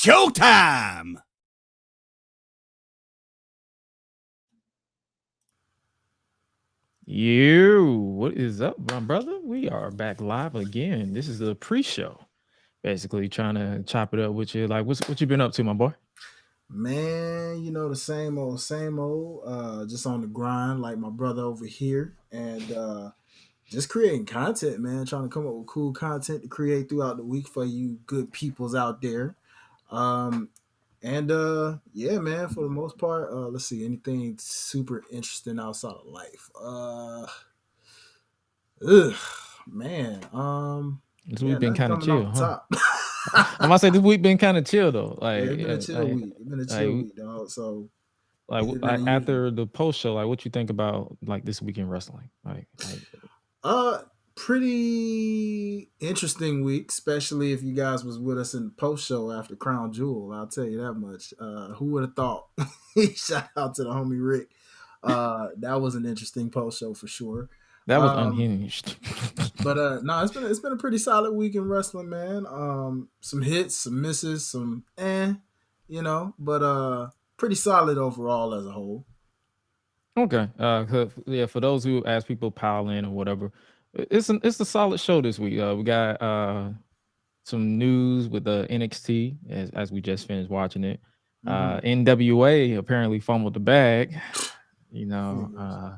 showtime. What is up, my brother? We are back live again. This is the pre-show. Basically, trying to chop it up with you. Like, what you been up to, my boy? Man, the same old, same old. Just on the grind, like my brother over here, and just creating content, man. Trying to come up with cool content to create throughout the week for you good peoples out there. Um, and yeah, man. For the most part, let's see anything super interesting outside of life. Ugh, man. This Yeah, week been nothing kind of coming off chill, the huh? top. I'm gonna say this week been kind of chill though. Yeah, it's been a chill week. It's been a chill like, week, dog. So like, bigger than like usual. after the post show, like, what you think about like this week in wrestling? Like, Uh, Pretty interesting week, especially if you guys was with us in the post show after Crown Jewel. I'll tell you that much. Who would have thought? Shout out to the homie Rick. That was an interesting post show for sure. that was Um, unhinged. but no, it's been a pretty solid week in wrestling, man. Some hits, some misses, some but pretty solid overall as a whole. Okay. Yeah, for those who ask people pile in or whatever, it's a solid show this week. We got some news with the NXT as we just finished watching it. NWA apparently fumbled the bag. You know,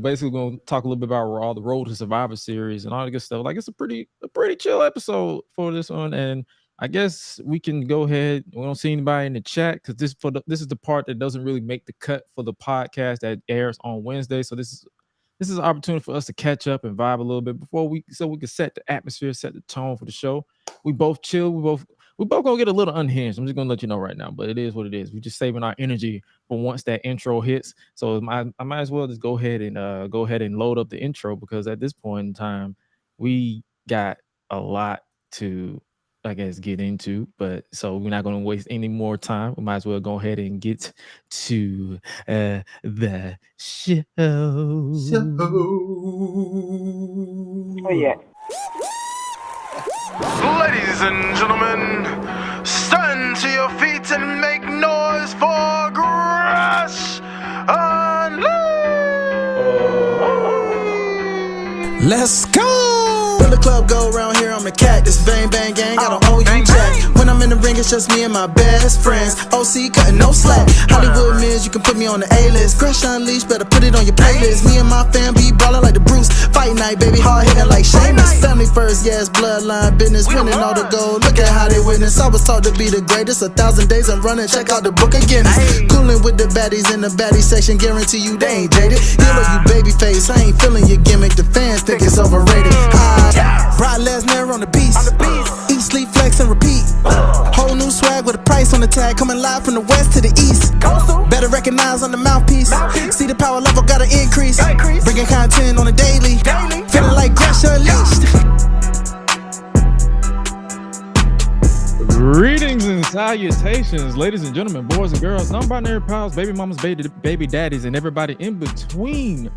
basically gonna talk a little bit about Raw, the Road to Survivor Series, and all the good stuff. Like, it's a pretty chill episode for this one, and I guess we can go ahead. We don't see anybody in the chat because this is the part that doesn't really make the cut for the podcast that airs on Wednesday. So this is an opportunity for us to catch up and vibe a little bit before we can set the atmosphere, set the tone for the show. We both chill. We both gonna get a little unhinged. I'm just gonna let you know right now, but it is what it is. We're just saving our energy for once that intro hits. So I might as well just go ahead and load up the intro, because at this point in time, we got a lot to, I guess, get into. But so we're not gonna waste any more time. We might as well go ahead and get to the show. Oh yeah. Ladies and gentlemen, stand to your feet and make noise for Gresh Unleashed! Let's go! When the club go around here, I'm a cactus. Bang, bang, gang, I don't owe you jack. When I'm in the ring, it's just me and my best friends. OC cutting no slack. Hollywood Miz, you can put me on the A-list. Gresh Unleashed, better put it on your playlist. Me and my fam be ballin' like the Bruce. Fight night, baby, hard hitting like Sheamus. Family first, yes, bloodline business. Winning all the gold, look at how they witness. I was taught to be the greatest. 1,000 days I'm running, check out the book of Guinness. Coolin' with the baddies in the baddie section. Guarantee you they ain't jaded. Yellow, you baby face, I ain't feeling your gimmick. The fans think it's overrated. Brock Lesnar on the beast. Eat, sleep, flex, and repeat. Whole new swag with a price on the tag. Coming live from the west to the east. Better recognize on the mouthpiece. See the power level gotta increase. Bringing content on a daily. Feeling like Gresh Unleashed. Greetings and salutations, ladies and gentlemen, boys and girls, non-binary pals, baby mamas, baby daddies, and everybody in between.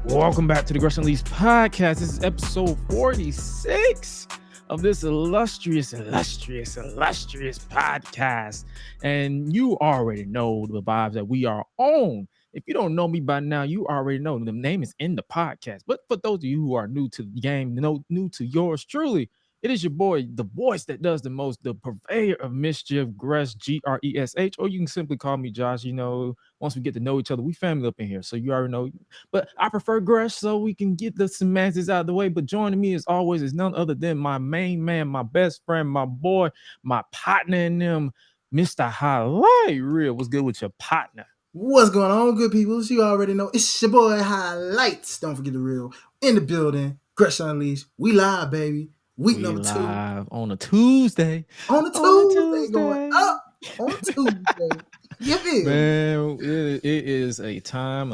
Welcome back to the Gresh Unleashed podcast. This is episode 46 of this illustrious podcast. And you already know the vibes that we are on. If you don't know me by now, you already know the name is in the podcast. But for those of you who are new to the game, new to yours truly, it is your boy, the voice that does the most, the purveyor of mischief, Gresh, Gresh, or you can simply call me Josh. You know, once we get to know each other, we family up in here, so you already know. But I prefer Gresh so we can get the semantics out of the way. But joining me as always is none other than my main man, my best friend, my boy, my partner in them, Mr. Highlight Real. What's good with your partner? What's going on, good people? You already know it's your boy Highlights. Don't forget the real in the building. Gresh Unleashed. We live, baby. Week number live 2 on a Tuesday. On a Tuesday, going up on Tuesday. Man, it is a time.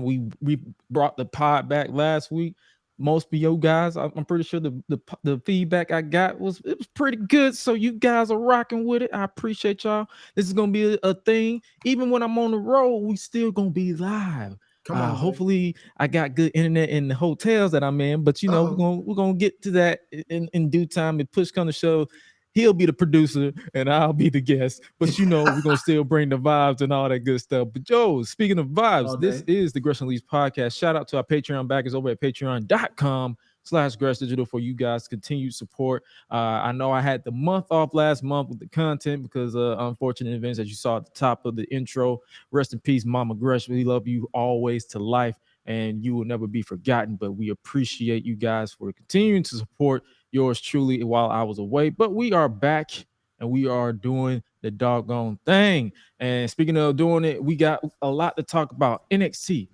We brought the pod back last week. Most of you guys, I'm pretty sure the feedback I got was pretty good. So you guys are rocking with it. I appreciate y'all. This is gonna be a thing. Even when I'm on the road, we still gonna be live. Come on, man. Hopefully, I got good internet in the hotels that I'm in. But we're gonna get to that in due time. If push come to shove, he'll be the producer and I'll be the guest. But we're gonna still bring the vibes and all that good stuff. But Joe, speaking of vibes, this is the Gresh Unleashed podcast. Shout out to our Patreon backers over at patreon.com/Gresh Digital for you guys' continued support. I know I had the month off last month with the content because unfortunate events that you saw at the top of the intro. Rest in peace, Mama Gresh. We love you always to life, and you will never be forgotten. But we appreciate you guys for continuing to support yours truly while I was away. But we are back and we are doing the doggone thing. And speaking of doing it, we got a lot to talk about. NXT,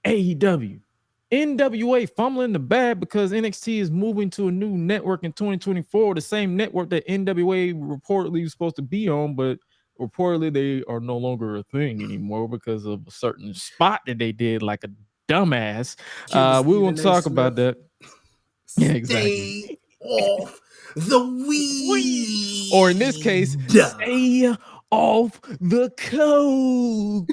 AEW, NWA fumbling the bag because NXT is moving to a new network in 2024, the same network that NWA reportedly was supposed to be on, but reportedly they are no longer a thing anymore because of a certain spot that they did like a dumbass. We won't talk about that. Yeah, exactly. Stay off the weed. Or in this case, stay off the coke.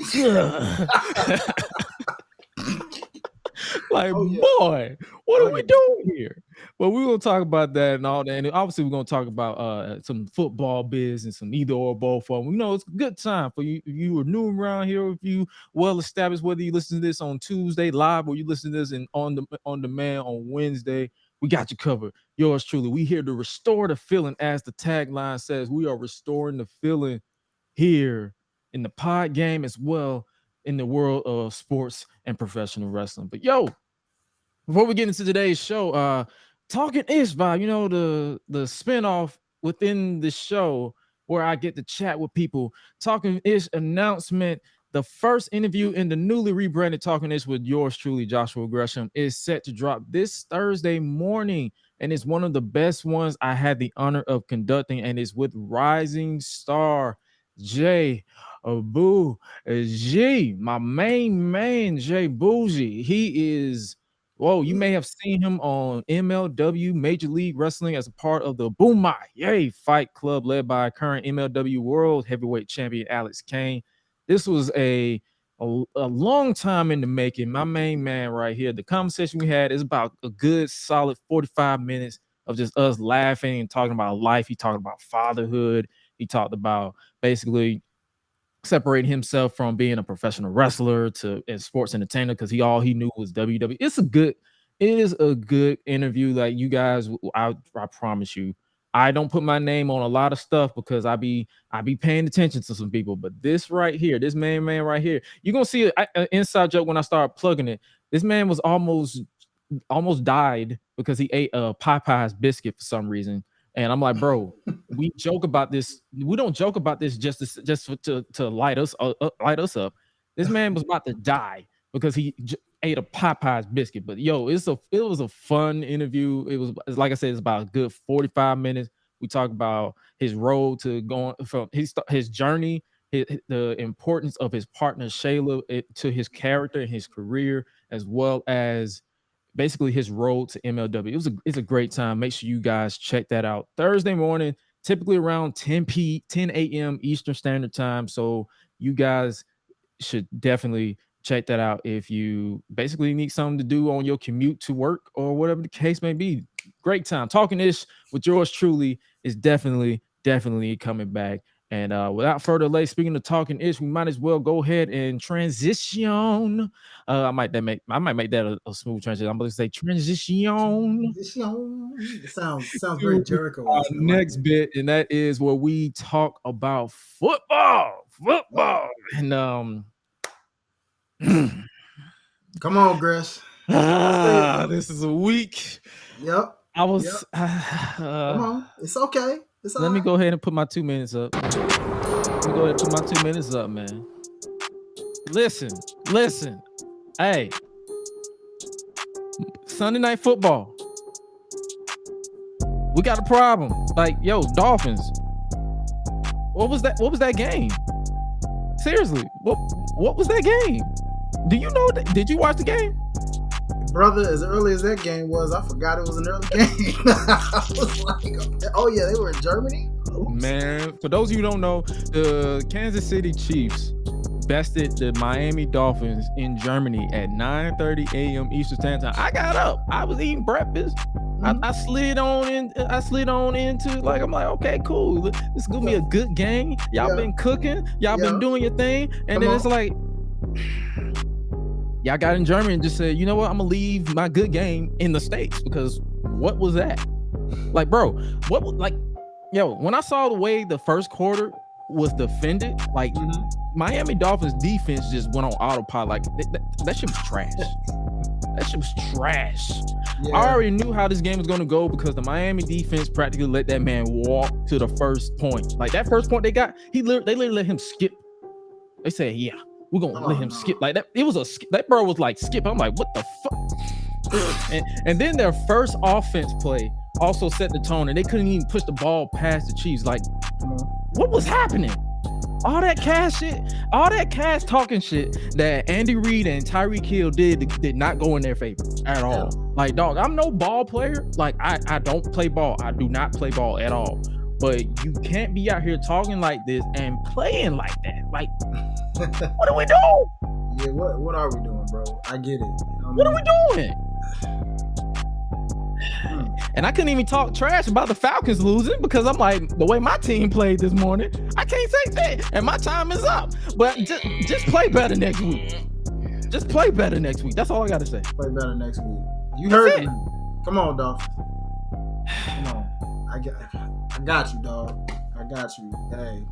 Like, boy, what are we doing here? Well, we will talk about that and all that. And obviously, we're going to talk about some football biz and some either or both of them. It's a good time for you. If you are new around here, if you well established, whether you listen to this on Tuesday live or you listen to this on demand on Wednesday, we got you covered. Yours truly. We here to restore the feeling, as the tagline says. We are restoring the feeling here in the pod game as well in the world of sports and professional wrestling. But before we get into today's show, Talking Ish Vibe, the spinoff within the show where I get to chat with people. Talking Ish announcement. The first interview in the newly rebranded Talking Ish with yours truly, Joshua Gresham, is set to drop this Thursday morning. And it's one of the best ones I had the honor of conducting. And it's with rising star Jay Abu G, my main man, Jay Bougie. He is, you may have seen him on MLW Major League Wrestling as a part of the Boom Yay Fight Club led by current MLW World Heavyweight Champion Alex Kane. This was a long time in the making. My main man right here. The conversation we had is about a good solid 45 minutes of just us laughing and talking about life. He talked about fatherhood. He talked about basically separating himself from being a professional wrestler to a sports entertainer because all he knew was WWE. It is a good interview. Like, you guys, I promise you, I don't put my name on a lot of stuff because I be paying attention to some people. But this right here, this main man right here, you're gonna see an inside joke when I start plugging it. This man was almost died because he ate a Popeye's biscuit for some reason. And I'm like, bro, we joke about this. We don't joke about this just to light us up. This man was about to die because he ate a Popeye's biscuit. But it was a fun interview. It was, like I said, it's about a good 45 minutes. We talk about his road to going from his journey, the importance of his partner Shayla to his character and his career, as well as basically his road to MLW. It's a great time. Make sure you guys check that out. Thursday morning, typically around 10 a.m. Eastern Standard Time. So you guys should definitely check that out if you basically need something to do on your commute to work or whatever the case may be. Great time. Talking Ish with yours truly is definitely coming back. And without further delay, speaking of Talking Ish, we might as well go ahead and transition. I might make that a smooth transition. I'm going to say transition. It sounds very Jericho. Next bit, and that is where we talk about football. And come on, Gresh. This is a week. Yep. Come on. It's okay. Let me go ahead and put my 2 minutes up. Man. Listen. Hey. Sunday Night Football. We got a problem. Like, Dolphins. What was that game? Seriously, what was that game? Do you know that? Did you watch the game? Brother, as early as that game was, I forgot it was an early game. I was like, oh yeah, they were in Germany? Oops. Man, for those of you who don't know, the Kansas City Chiefs bested the Miami Dolphins in Germany at 9:30 a.m. Eastern Standard Time. I got up. I was eating breakfast. I slid on in. I slid on into like I'm like, okay, cool. This is gonna be a good game. Y'all been cooking. Y'all been doing your thing, and then it's like, y'all got in Germany and just said, you know what? I'm gonna leave my good game in the States because what was that? Like, bro, when I saw the way the first quarter was defended, like Miami Dolphins defense just went on autopilot. Like that shit was trash. That shit was trash. Yeah. I already knew how this game was gonna go because the Miami defense practically let that man walk to the first point. Like that first point they got, they literally let him skip. They said, yeah, we're gonna let him skip. Like that, it was a skip. That bro was like skip. I'm like, what the fuck? and then their first offense play also set the tone, and they couldn't even push the ball past the Chiefs. Like, what was happening? All that cash talking shit that Andy Reid and Tyreek Hill did not go in their favor at all. Like, dog, I'm no ball player. Like, I don't play ball. I do not play ball at all. But you can't be out here talking like this and playing like that. Like, what are we doing? Yeah, what are we doing, bro? I get it. You know what are we doing? And I couldn't even talk trash about the Falcons losing because I'm like, the way my team played this morning, I can't say that. And my time is up. But just play better next week. Just play better next week. That's all I got to say. Play better next week. You heard me. Come on, Dolphins. Come on. I got you, dog. I got you. Hey.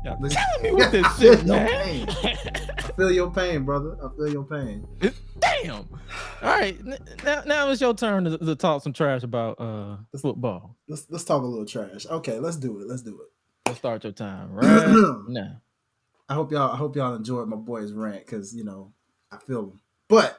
Y'all killing me with this shit, man. I feel your pain, brother. I feel your pain. Damn. All right. Now it's your turn to talk some trash about football. Let's talk a little trash. Okay, let's do it. Let's start your time right now. I hope y'all enjoyed my boy's rant because I feel him. But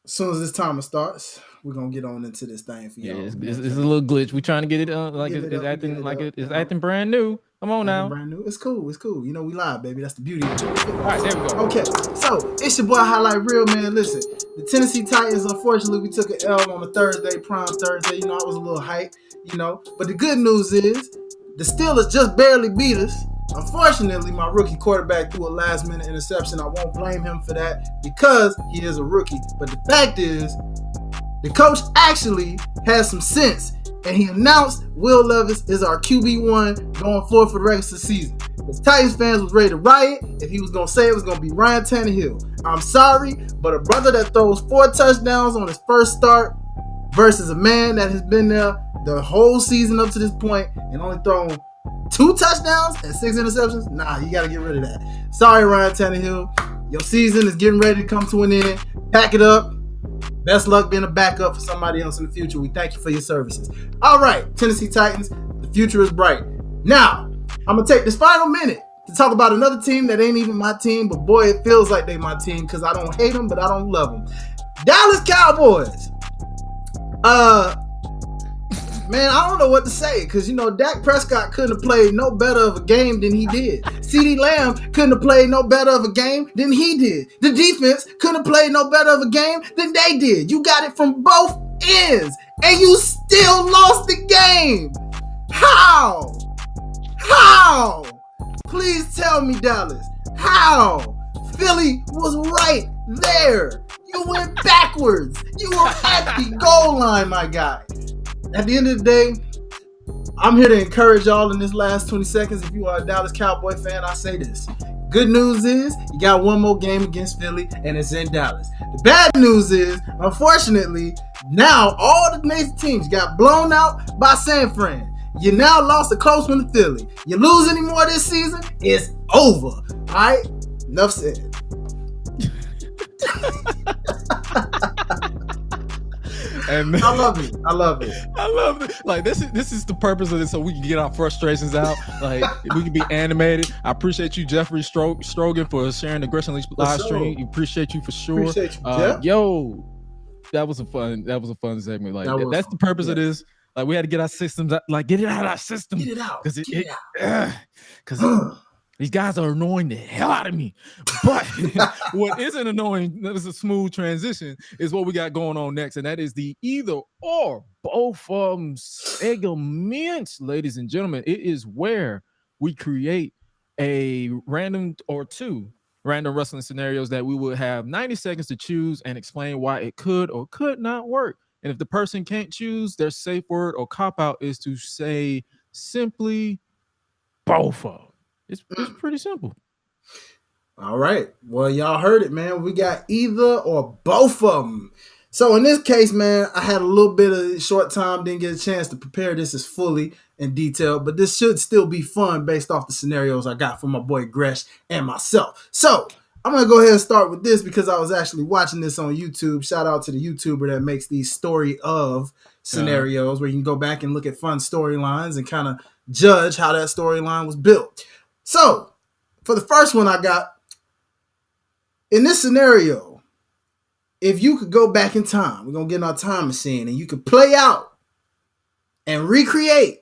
as soon as this timer starts, we're gonna get on into this thing for y'all. Yeah, it's a little glitch. We trying to get it like it's acting brand new. Come on now. Brand new. It's cool. We live, baby. That's the beauty of it. All right, there we go. Okay, so it's your boy Highlight Real, man. Listen, the Tennessee Titans, unfortunately, we took an L on a Thursday, prime Thursday. I was a little hyped, But the good news is the Steelers just barely beat us. Unfortunately, my rookie quarterback threw a last-minute interception. I won't blame him for that because he is a rookie. But the fact is, the coach actually has some sense, and he announced Will Levis is our QB1 going forward for the rest of the season. The Titans fans was ready to riot. If he was going to say it was going to be Ryan Tannehill. I'm sorry, but a brother that throws 4 touchdowns on his first start versus a man that has been there the whole season up to this point and only thrown 2 touchdowns and 6 interceptions? Nah, you got to get rid of that. Sorry, Ryan Tannehill. Your season is getting ready to come to an end. Pack it up. Best luck being a backup for somebody else in the future. We thank you for your services. All right, Tennessee Titans, the future is bright. Now, I'm going to take this final minute to talk about another team that ain't even my team, but boy, it feels like they my team because I don't hate them, but I don't love them. Dallas Cowboys. Man, I don't know what to say because, Dak Prescott couldn't have played no better of a game than he did. CeeDee Lamb couldn't have played no better of a game than he did. The defense couldn't have played no better of a game than they did. You got it from both ends, and you still lost the game. How? Please tell me, Dallas. How? Philly was right there. You went backwards. You were at the goal line, my guy. At the end of the day, I'm here to encourage y'all in this last 20 seconds. If you are a Dallas Cowboy fan, I say this. Good news is you got one more game against Philly, and it's in Dallas. The bad news is, unfortunately, now all the major teams got blown out by San Fran. You now lost a close one to Philly. You lose any more this season, it's over. All right? Enough said. And I love it. I love it. Like this is the purpose of this, so we can get our frustrations out. Like we can be animated. I appreciate you, Jeffrey Strogan, for sharing the Gresh Unleashed live stream. We appreciate you for sure. Appreciate you, Jeff. Yo, that was a fun segment. Like that's the purpose of this. Like we had to get our systems out, like get it out of our system. Get it out. Because these guys are annoying the hell out of me. But what isn't annoying, that is a smooth transition, is what we got going on next. And that is the either or both segments, ladies and gentlemen. It is where we create a random or two random wrestling scenarios that we would have 90 seconds to choose and explain why it could or could not work. And if the person can't choose, their safe word or cop out is to say simply both of them. It's pretty simple. All right. Well, y'all heard it, man. We got either or both of them. So in this case, man, I had a little bit of short time, didn't get a chance to prepare this as fully in detail, but this should still be fun based off the scenarios I got from my boy Gresh and myself. So I'm gonna go ahead and start with this because I was actually watching this on YouTube. Shout out to the YouTuber that makes these story of scenarios where you can go back and look at fun storylines and kind of judge how that storyline was built. So for the first one I got, in this scenario, if you could go back in time, we're going to get in our time machine and you could play out and recreate,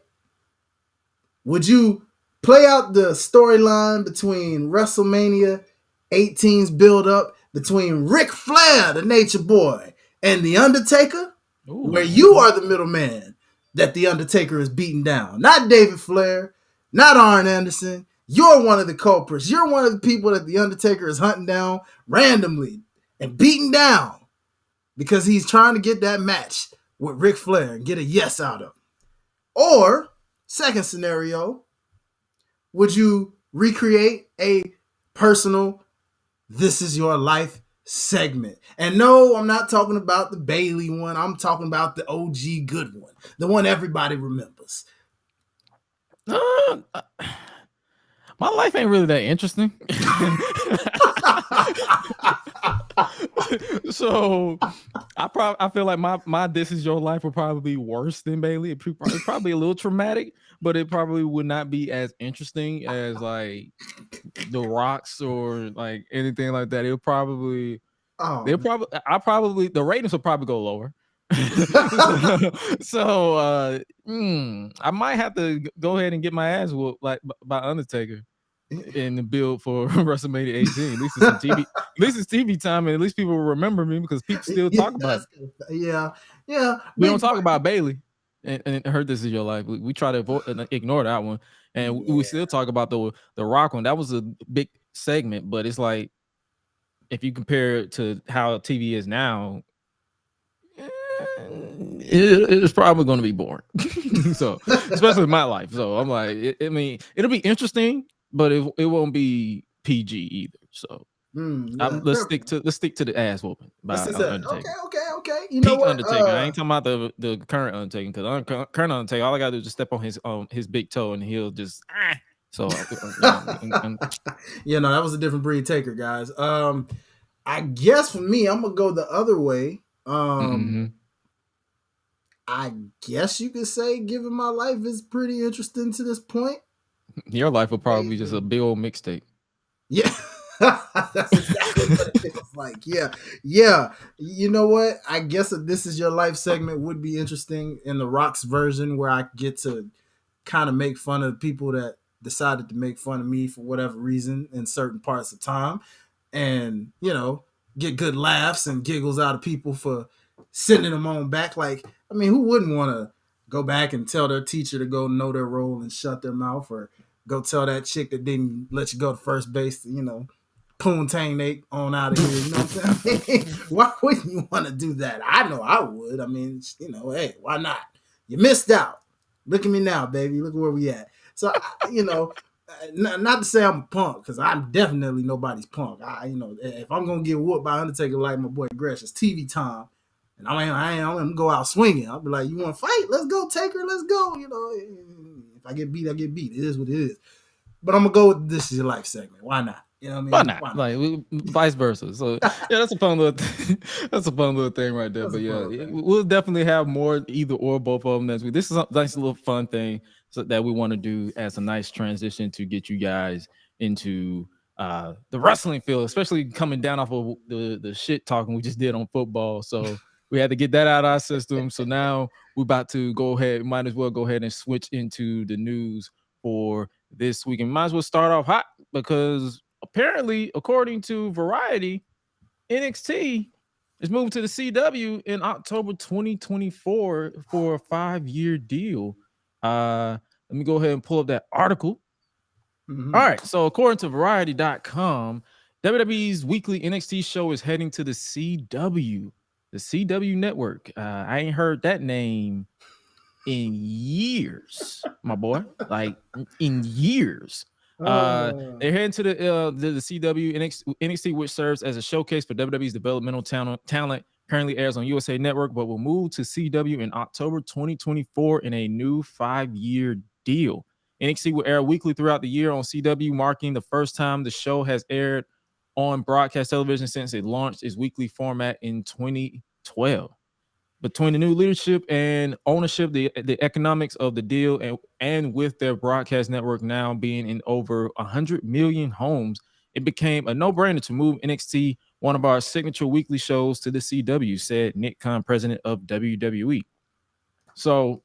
would you play out the storyline between WrestleMania 18's build up between Ric Flair, the Nature Boy, and The Undertaker, where you are the middleman that The Undertaker is beating down? Not David Flair, not Arn Anderson. You're one of the culprits. You're one of the people that The Undertaker is hunting down randomly and beating down because he's trying to get that match with Ric Flair and get a yes out of him. Or, second scenario, would you recreate a personal This Is Your Life segment? And no, I'm not talking about the Bailey one. I'm talking about the OG good one, the one everybody remembers. My life ain't really that interesting. So I feel like my This Is Your Life would probably be worse than Bailey. It's probably a little traumatic, but it probably would not be as interesting as like The Rocks or like anything like that. The ratings will probably go lower. So I might have to go ahead and get my ass whooped like by Undertaker in the build for WrestleMania 18. At least it's some TV. At least it's TV time, and at least people will remember me because people still talk about it. Yeah. We don't talk about Bailey and heard This Is Your Life. We try to avoid and ignore that one, and we still talk about the Rock one. That was a big segment, but it's like if you compare it to how TV is now, it's probably going to be boring. So, especially in my life. So I'm like, I mean, it'll be interesting, but it won't be PG either. So let's stick to the ass whooping by Undertaker. Okay. You know Peak what? Undertaker. I ain't talking about the current Undertaker because current Undertaker, all I gotta do is just step on his big toe and he'll just. So yeah, no, that was a different breed Taker, guys. I guess for me, I'm gonna go the other way. I guess you could say Giving My Life is pretty interesting to this point. Your life will probably be just a big old mixtape. Yeah. That's exactly what it feels like. Yeah. You know what? I guess a This Is Your Life segment would be interesting in the Rock's version where I get to kind of make fun of people that decided to make fun of me for whatever reason in certain parts of time and, get good laughs and giggles out of people for sending them on back. Like, I mean, who wouldn't want to go back and tell their teacher to go know their role and shut their mouth, or go tell that chick that didn't let you go to first base to, poontang Nate on out of here. You know what I'm saying? Why wouldn't you want to do that? I know I would. I mean, hey, why not? You missed out. Look at me now, baby. Look at where we at. So, not to say I'm a punk, because I'm definitely nobody's punk. If I'm gonna get whooped by Undertaker like my boy Gresh, it's TV time, and I'm gonna go out swinging. I'll be like, "You want to fight? Let's go, Taker. Let's go." If I get beat, I get beat. It is what it is. But I'm gonna go with This Is Your Life segment. Why not? You know what I mean? Why not? Like vice versa. So yeah, that's a fun little that's a fun little thing right there. But yeah, we'll definitely have more either or both of them next week. This is a nice little fun thing that we want to do as a nice transition to get you guys into the wrestling field, especially coming down off of the shit talking we just did on football. So we had to get that out of our system. So now we're about to go ahead. Might as well go ahead and switch into the news for this week. And might as well start off hot because apparently, according to Variety, NXT is moving to the CW in October 2024 for a 5-year deal. Let me go ahead and pull up that article All right. So according to Variety.com, WWE's weekly NXT show is heading to the CW network. I ain't heard that name in years, my boy. Like in years. They're heading to the CW NXT, which serves as a showcase for WWE's developmental talent. Currently airs on USA Network, but will move to CW in October 2024 in a new 5-year deal. NXT will air weekly throughout the year on CW, marking the first time the show has aired on broadcast television since it launched its weekly format in 2012. Between the new leadership and ownership, the economics of the deal, and with their broadcast network now being in over 100 million homes, it became a no-brainer to move NXT, one of our signature weekly shows, to the CW, said Nick Khan, president of WWE. So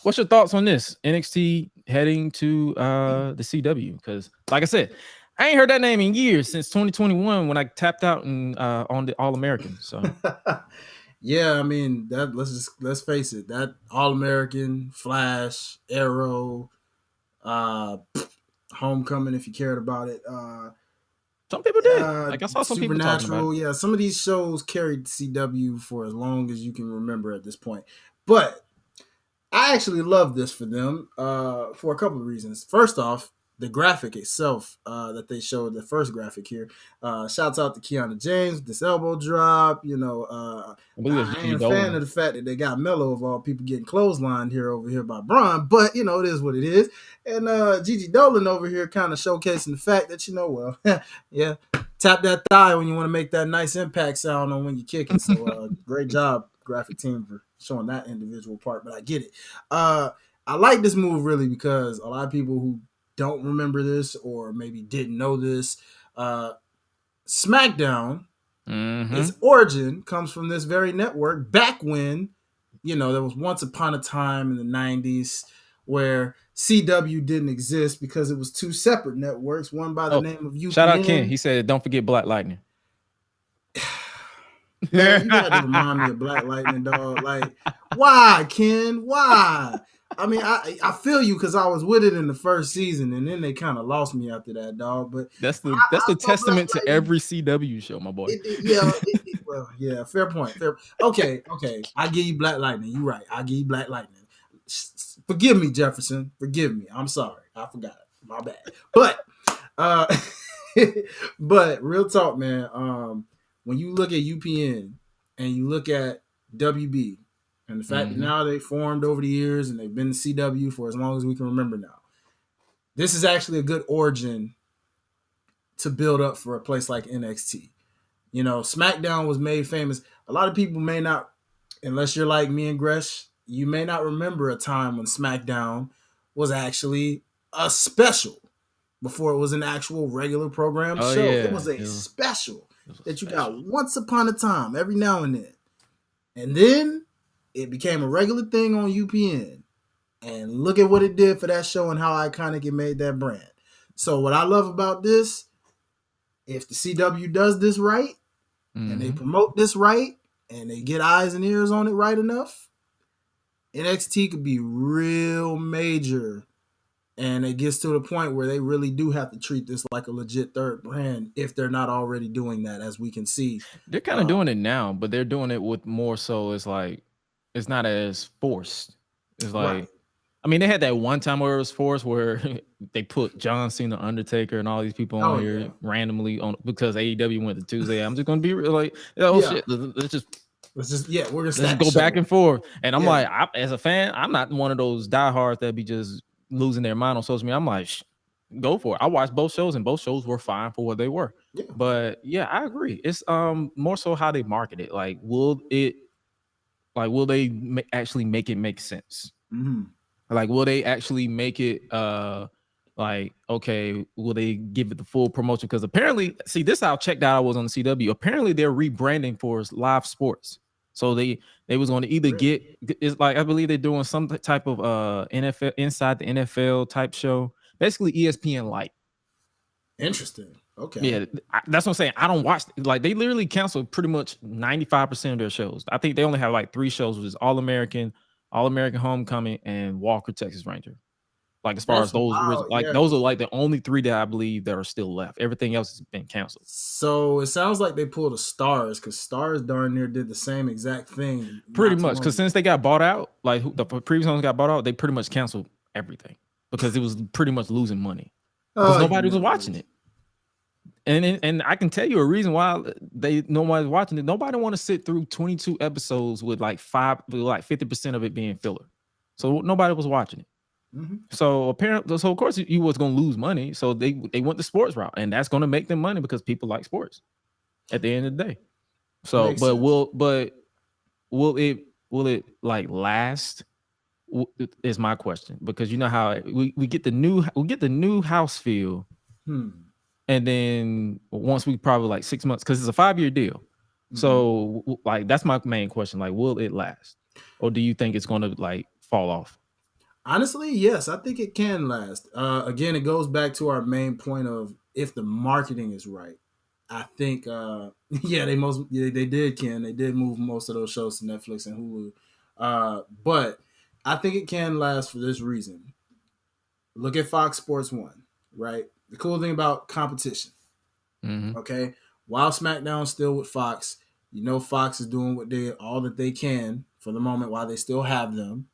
what's your thoughts on this? NXT heading to the CW? Because, like I said, I ain't heard that name in years, since 2021 when I tapped out on the All American. So, yeah, I mean that. Let's face it. That All American, Flash, Arrow, Homecoming, if you cared about it. Some people did. Like I saw some people talking about Supernatural. it. Yeah, some of these shows carried CW for as long as you can remember at this point. But I actually love this for them for a couple of reasons. First off, the graphic itself that they showed, the first graphic here. Shouts out to Keanu James with this elbow drop. I believe it's I Gigi ain't a fan Dolan. of the fact that they got Mello of all people getting clotheslined over here by Braun, but it is what it is. And Gigi Dolan over here kind of showcasing the fact that yeah, tap that thigh when you want to make that nice impact sound on when you're kicking. So great job, graphic team, for showing that individual part. But I get it. I like this move really because a lot of people who don't remember this or maybe didn't know this, SmackDown, its origin comes from this very network back when, there was once upon a time in the 90s where CW didn't exist because it was two separate networks, one by the name of UPN. Shout out Ken. He said, don't forget Black Lightning. Man, you got to remind me of Black Lightning, dog. Like, why, Ken? Why? I mean, I feel you because I was with it in the first season, and then they kind of lost me after that, dog. But that's the testament to every CW show, my boy. Yeah, fair point. Okay. I give you Black Lightning. You're right. I give you Black Lightning. Forgive me, Jefferson. Forgive me. I'm sorry. I forgot. My bad. But, but real talk, man. When you look at UPN and you look at WB, and the fact that now they formed over the years and they've been in CW for as long as we can remember now, this is actually a good origin to build up for a place like NXT. SmackDown was made famous. A lot of people may not, unless you're like me and Gresh, you may not remember a time when SmackDown was actually a special before it was an actual regular program show. Yeah. It was a special that you got once upon a time, every now and then. And then it became a regular thing on UPN. And look at what it did for that show and how iconic it made that brand. So what I love about this, if the CW does this right, and they promote this right, and they get eyes and ears on it right enough, NXT could be real major. And it gets to the point where they really do have to treat this like a legit third brand if they're not already doing that, as we can see. They're kind of doing it now, but they're doing it with more so it's like it's not as forced. It's like, right. I mean, they had that one time where it was forced where they put John Cena, Undertaker, and all these people on here randomly on because AEW went to Tuesday. I'm just gonna be like, shit, let's just go back and forth. And I'm like, as a fan, I'm not one of those diehards that be just losing their mind on social media. I'm like, go for it. I watched both shows and both shows were fine for what they were. Yeah. But yeah, I agree. It's more so how they market it. Like, will they actually make it make sense? Like, will they actually make it like, okay, will they give it the full promotion? Because apparently, see, this is how checked out I was on the CW. Apparently, they're rebranding for live sports. So they was going to either get, it's like, I believe they're doing some type of NFL inside the NFL type show, basically ESPN Light. Interesting. Okay. Yeah, that's what I'm saying. I don't watch, like, they literally canceled pretty much 95% of their shows. I think they only have like 3 shows, which is All American Homecoming, and Walker, Texas Ranger. Like as far That's as those wild. like Yeah. those are like the only 3 that I believe that are still left. Everything else has been canceled. So it sounds like they pulled a Stars because Stars darn near did the same exact thing. Pretty Not too much, long because ago. since they got bought out, like the previous ones got bought out, they pretty much canceled everything because it was pretty much losing money because You nobody was never watching know. it. And I can tell you a reason why nobody's watching it. Nobody want to sit through 22 episodes with like 50% of it being filler. So nobody was watching it. Mm-hmm. So apparently, so of course you was gonna lose money. So they went the sports route, and that's gonna make them money because people like sports at the end of the day. So, Makes sense. will it like last? Is my question, because you know how we get the new house feel, and then once we probably like 6 months, because it's a 5-year deal. So like that's my main question. Like, will it last, or do you think it's gonna like fall off? Honestly, yes, I think it can last. Again, it goes back to our main point of if the marketing is right. I think, yeah, they did, Ken. They did move most of those shows to Netflix and Hulu, but I think it can last for this reason. Look at Fox Sports One, right? The cool thing about competition, okay, while SmackDown's still with Fox, you know Fox is doing all that they can for the moment while they still have them,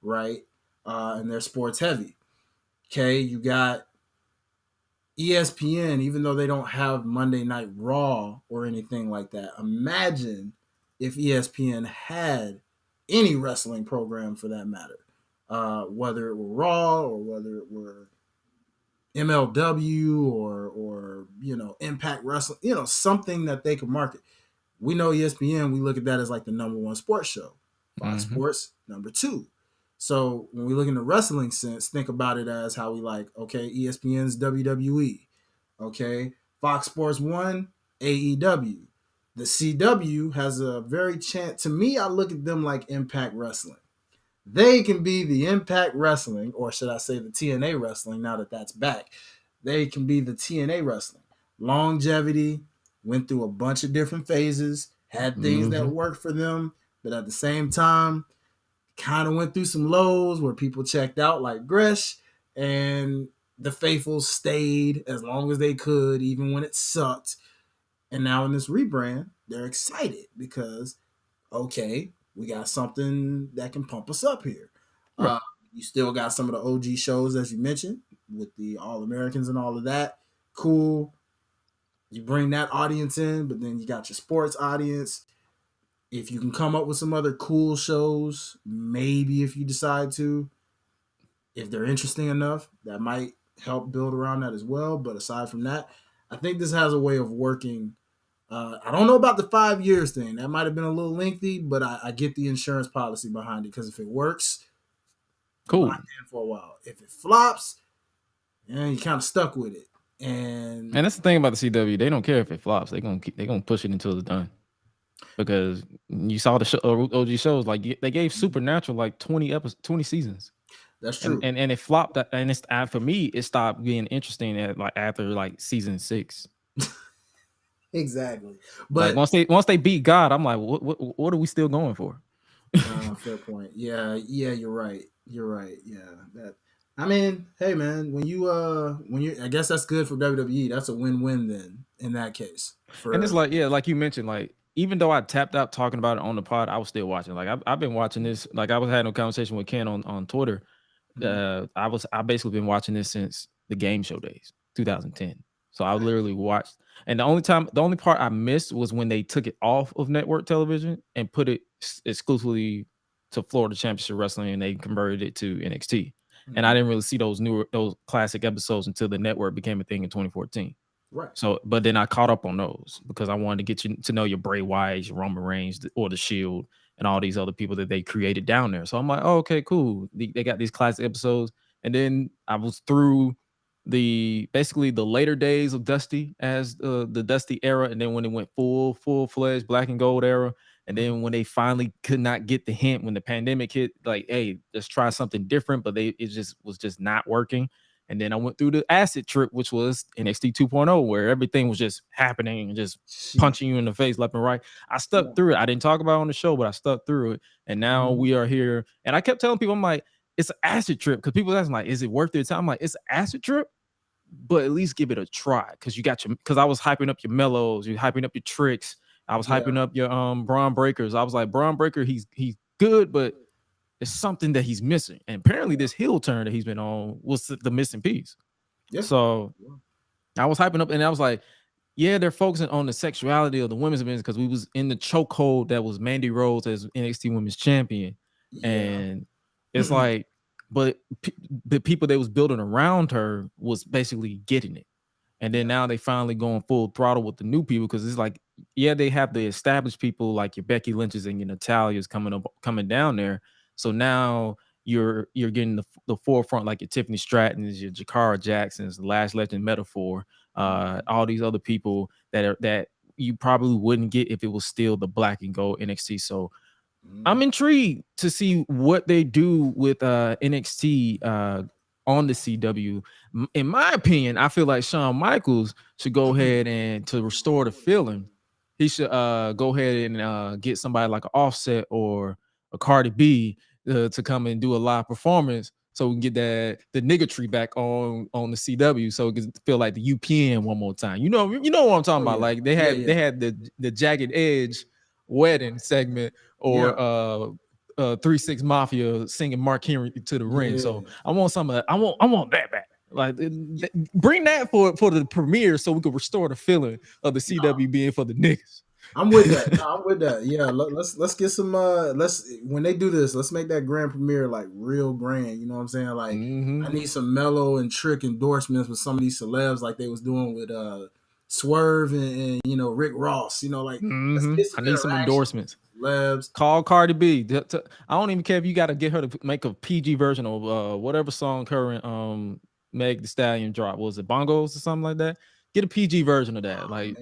right? And they're sports heavy. Okay, you got ESPN, even though they don't have Monday Night Raw or anything like that. Imagine if ESPN had any wrestling program for that matter, whether it were Raw or whether it were MLW or Impact Wrestling, something that they could market. We know ESPN, we look at that as like the number one sports show. Fox Sports, number two. So when we look in the wrestling sense, think about it as how we like, okay, ESPN's WWE. Okay, Fox Sports 1, AEW. The CW has a very chance, to me, I look at them like Impact Wrestling. They can be the Impact Wrestling, or should I say the TNA Wrestling, now that that's back. They can be the TNA Wrestling. Longevity, went through a bunch of different phases, had things that worked for them, but at the same time, kind of went through some lows where people checked out, like Gresh, and the faithful stayed as long as they could, even when it sucked. And now in this rebrand, they're excited because, okay, we got something that can pump us up here. Right. You still got some of the OG shows, as you mentioned, with the All Americans and all of that. Cool. You bring that audience in, but then you got your sports audience. If you can come up with some other cool shows, maybe if you decide to, if they're interesting enough, that might help build around that as well. But aside from that, I think this has a way of working. I don't know about the 5 years thing. That might have been a little lengthy, but I get the insurance policy behind it because if it works, cool. locked in for a while. If it flops, you kind of stuck with it. And that's the thing about the CW. They don't care if it flops. They're gonna push it until it's done. Because you saw the OG shows, like they gave Supernatural like 20 seasons. That's true. And it flopped. And it's for me, it stopped being interesting after like season 6. Exactly. But like once they beat God, I'm like, what are we still going for? Fair point. Yeah, you're right. You're right. Yeah. That I mean, hey man, when you I guess that's good for WWE. That's a win-win then in that case. And it's like, yeah, like you mentioned, like even though I tapped out talking about it on the pod, I was still watching. Like I've been watching this. Like I was having a conversation with Ken on Twitter. I basically been watching this since the game show days, 2010. So I literally watched, and the only part I missed was when they took it off of network television and put it exclusively to Florida Championship Wrestling, and they converted it to NXT. And I didn't really see those classic episodes until the network became a thing in 2014. Right. So, but then I caught up on those because I wanted to get you to know your Bray Wyatt, your Roman Reigns, or the Shield, and all these other people that they created down there. So I'm like, oh, okay, cool. They got these classic episodes. And then I was through basically the later days of Dusty as the Dusty era. And then when it went full-fledged black and gold era. And then when they finally could not get the hint when the pandemic hit, like, hey, let's try something different. But it was just not working. And then I went through the acid trip, which was NXT 2.0, where everything was just happening and just punching you in the face left and right. I stuck through it. I didn't talk about it on the show, but I stuck through it. And now we are here. And I kept telling people, I'm like, it's an acid trip because people asking like, is it worth their time? I'm like, it's an acid trip, but at least give it a try because you got your because I was hyping up your mellows, you're hyping up your tricks. I was Yeah. hyping up your Braun Breakers. I was like, Braun Breaker, he's good, but there's something that he's missing. And apparently this heel turn that he's been on was the missing piece. Yeah. So I was hyping up and I was like, yeah, they're focusing on the sexuality of the women's events because we was in the chokehold that was Mandy Rose as NXT Women's Champion. Yeah. And it's like, but the people that was building around her was basically getting it. And then now they finally going full throttle with the new people because it's like, yeah, they have the established people like your Becky Lynch's and your Natalia's coming down there. So now you're getting the forefront like your Tiffany Stratton's, your Jakara Jackson's, the Last Legend Metaphor, all these other people that you probably wouldn't get if it was still the black and gold NXT. So I'm intrigued to see what they do with NXT on the CW. In my opinion, I feel like Shawn Michaels should go ahead and to restore the feeling. He should go ahead and get somebody like an Offset or a Cardi B to come and do a live performance, so we can get the niggatry back on the CW, so it can feel like the UPN one more time. You know what I'm talking about? Like they had the Jagged Edge wedding segment or 3-6 Mafia singing Mark Henry to the ring. So I want some of that. I want that back. Like bring that for the premiere so we can restore the feeling of the CW being for the niggas. I'm with that. No, I'm with that. Yeah, let's get some. Let's when they do this, let's make that grand premiere like real grand. You know what I'm saying? Like I need some mellow and trick endorsements with some of these celebs, like they was doing with Swerve and Rick Ross. Like let's get some I need some endorsements. Celebs. Call Cardi B. I don't even care if you got to get her to make a PG version of whatever song current Meg the Stallion drop. Was it Bongos or something like that? Get a PG version of that. Like,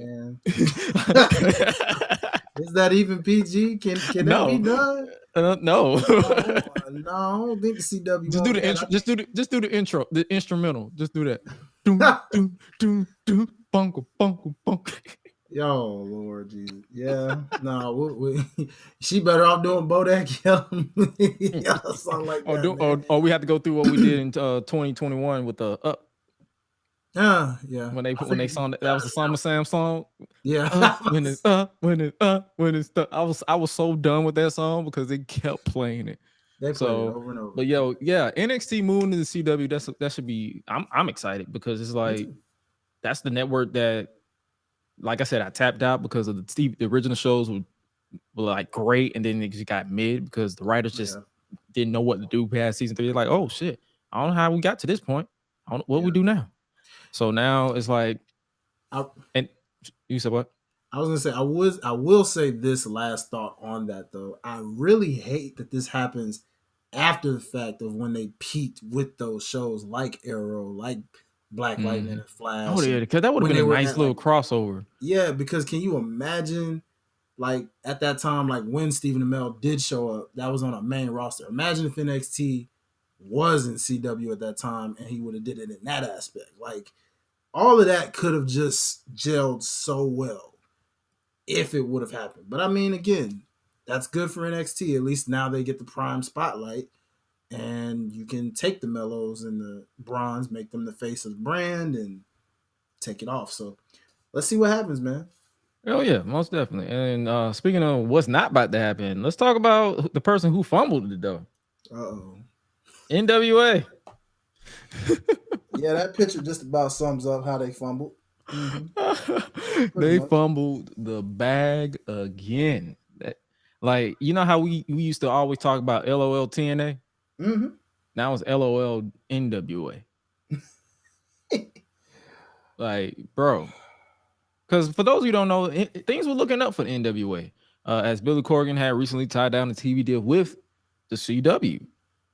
is that even PG? Can that be done? No. No, I don't think the CW. Just do the intro. Just do the intro. The instrumental. Just do that. Bungle, bungle, bungle. Yo, Lord Jesus. Yeah. No, she better off doing Bodak Yellow. Something like that. Or we have to go through what we did in 2021 with the Up. Yeah. When they song that was the Summer Sam song. Yeah. When it's I was so done with that song because they kept playing it. They played it over and over. But NXT moving to the CW, that should be. I'm excited because it's like that's the network that, like I said, I tapped out because of the original shows were like great, and then it just got mid because the writers just didn't know what to do past season 3. They're like, oh shit, I don't know how we got to this point. I don't know what we do now. So now it's like, and you said what? I was gonna say I will say this last thought on that though. I really hate that this happens after the fact of when they peaked with those shows like Arrow, like Black Lightning and Flash. Oh yeah, because that would have been a nice little crossover. Yeah, because can you imagine, like at that time, like when Stephen Amell did show up, that was on a main roster. Imagine if NXT was in CW at that time and he would have did it in that aspect. Like all of that could have just gelled so well if it would have happened. But I mean, again, that's good for NXT. At least now they get the prime spotlight, and you can take the Mellows and the Bronze, make them the face of the brand, and take it off. So let's see what happens, man. Oh yeah, most definitely. And speaking of what's not about to happen, let's talk about the person who fumbled it though. NWA. Yeah, that picture just about sums up how they fumbled. They fumbled the bag again. Like, you know how we used to always talk about LOL TNA? Now it's LOL NWA. Like, bro. Because for those of you who don't know, things were looking up for the NWA. As Billy Corgan had recently tied down the TV deal with the CW,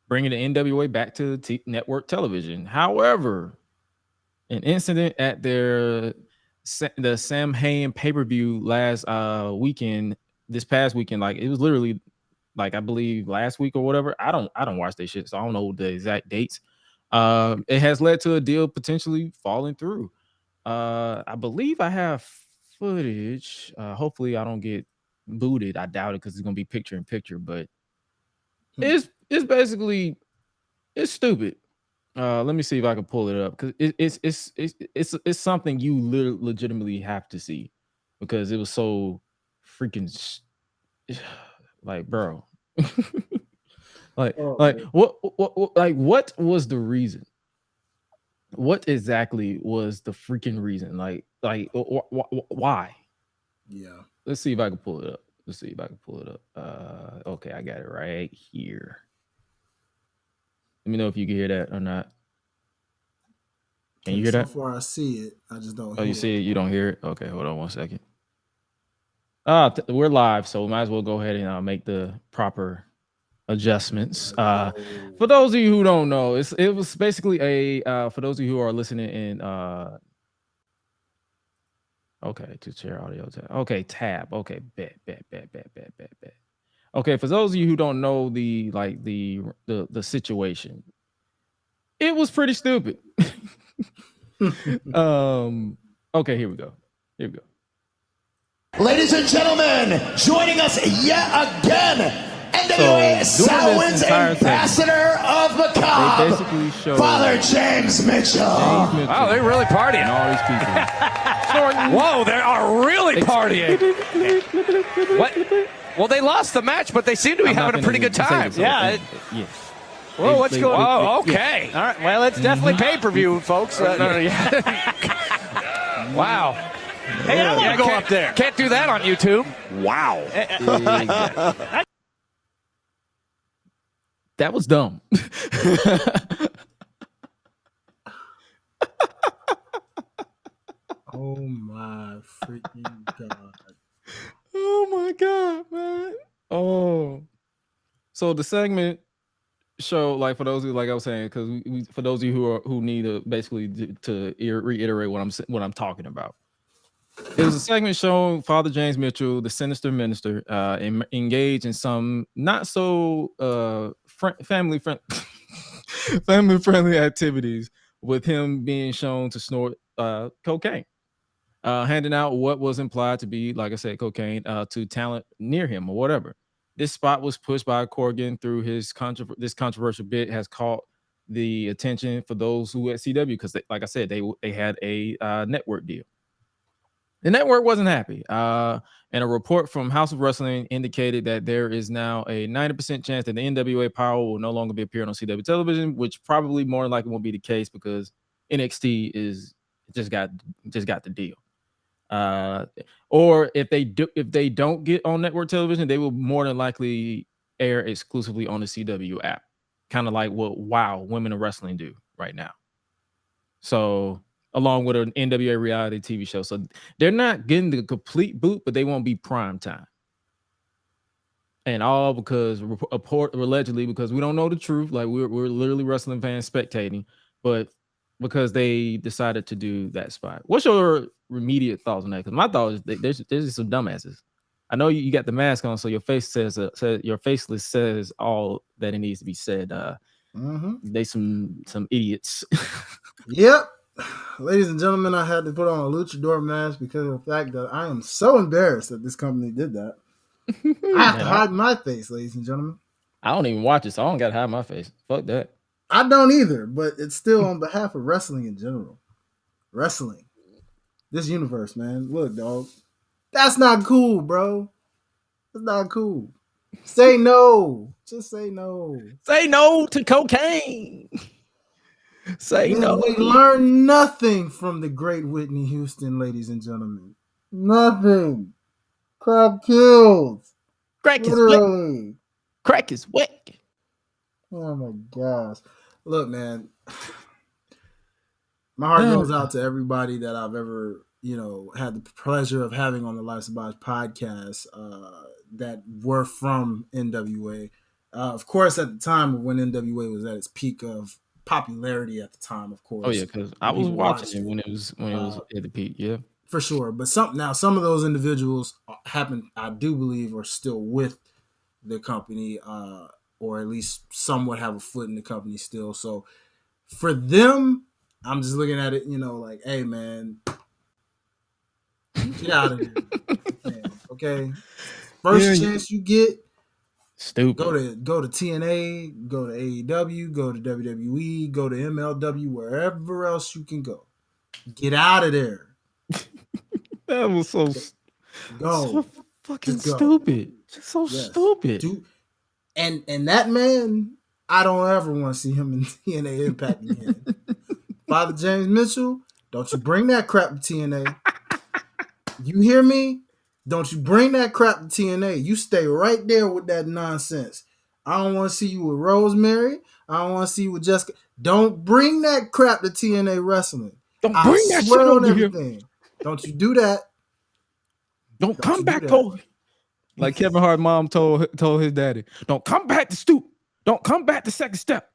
bringing the NWA back to network television. However, an incident at the Sam Hain pay-per-view this past weekend, like it was literally like I believe last week or whatever. I don't watch that shit, so I don't know the exact dates. It has led to a deal potentially falling through. I believe I have footage. Hopefully I don't get booted. I doubt it because it's gonna be picture in picture, but it's basically it's stupid. Let me see if I can pull it up because it's something you legitimately have to see because it was so freaking like, bro. What was the reason? What exactly was the freaking reason? Why? Yeah. Let's see if I can pull it up. Okay, I got it right here. Let me know if you can hear that or not. Can you hear So that? far, I see it. I just don't Oh, hear you see it. it? You don't hear it? Okay, hold on one second. We're live, so we might as well go ahead and make the proper adjustments. For those of you who don't know, it was basically a for those of you who are listening in okay, to share audio tab. Okay, tab. Okay, bet. Okay, for those of you who don't know the situation, it was pretty stupid. Okay, here we go. Ladies and gentlemen, joining us yet again, NWA Samhain's ambassador of Macabre, Father James Mitchell. Wow, they're really partying. And all these people. Whoa, they are really partying. What? Well, they lost the match, but they seem to be having a pretty good time. Yeah. Yeah. Well, what's going on? Oh, okay. All right. Well, it's definitely pay-per-view, folks. Wow. Hey, I want to go up there. Can't do that on YouTube. Wow. That was dumb. Oh my freaking god. Oh my god, man. Oh. So the segment show, like, for those of you, like I was saying, because for those of you who need to basically to reiterate what I'm talking about. It was a segment showing Father James Mitchell, the sinister minister, engaged in some not so family friendly activities, with him being shown to snort cocaine, handing out what was implied to be, like I said, cocaine to talent near him or whatever. This spot was pushed by Corgan through his this controversial bit has caught the attention for those who at CW because, like I said, they had a network deal. The network wasn't happy, and a report from House of Wrestling indicated that there is now a 90% chance that the NWA Power will no longer be appearing on CW television, which probably more than likely won't be the case because NXT just got the deal. Or if they don't get on network television, they will more than likely air exclusively on the CW app, kind of like what WoW Women of Wrestling do right now. So, along with an NWA reality TV show. So they're not getting the complete boot, but they won't be prime time. And all because allegedly, because we don't know the truth, like we're literally wrestling fans spectating, but because they decided to do that spot. What's your immediate thoughts on that? Because my thought is there's just some dumbasses. I know you got the mask on, so your face says your faceless says all that it needs to be said. They some idiots. Yep. Ladies and gentlemen, I had to put on a luchador mask because of the fact that I am so embarrassed that this company did that. I have to hide my face, ladies and gentlemen. I don't even watch it, so I don't got to hide my face. Fuck that. I don't either, but it's still on behalf of wrestling in general. Wrestling. This universe, man. Look, dog. That's not cool, bro. That's not cool. Say no. Just say no. Say no to cocaine. Say no. We learned nothing from the great Whitney Houston, ladies and gentlemen. Nothing. Crack kills. Crack is wet. Crack is wet. Oh my gosh. Look, man. My heart goes out to everybody that I've ever, had the pleasure of having on the Life's About podcast that were from NWA. Of course, at the time when NWA was at its peak of popularity at the time, of course. Oh yeah, because I was watching it when it was at the peak, yeah. For sure. But some of those individuals I do believe, are still with the company, or at least somewhat have a foot in the company still. So for them, I'm just looking at it, like, hey man, get out of here. Okay. First chance you get, Stupid. Go to TNA, go to AEW, go to WWE, go to MLW, wherever else you can go. Get out of there. That was so fucking stupid. Just so stupid. Dude. And that man, I don't ever want to see him in TNA Impact again. Father James Mitchell, don't you bring that crap to TNA. You hear me? Don't you bring that crap to TNA. You stay right there with that nonsense. I don't want to see you with Rosemary. I don't want to see you with Jessica. Don't bring that crap to TNA Wrestling. Don't bring that shit over here. Don't you do that. Don't come back to like Kevin Hart mom told his daddy. Don't come back to stoop. Don't come back to second step.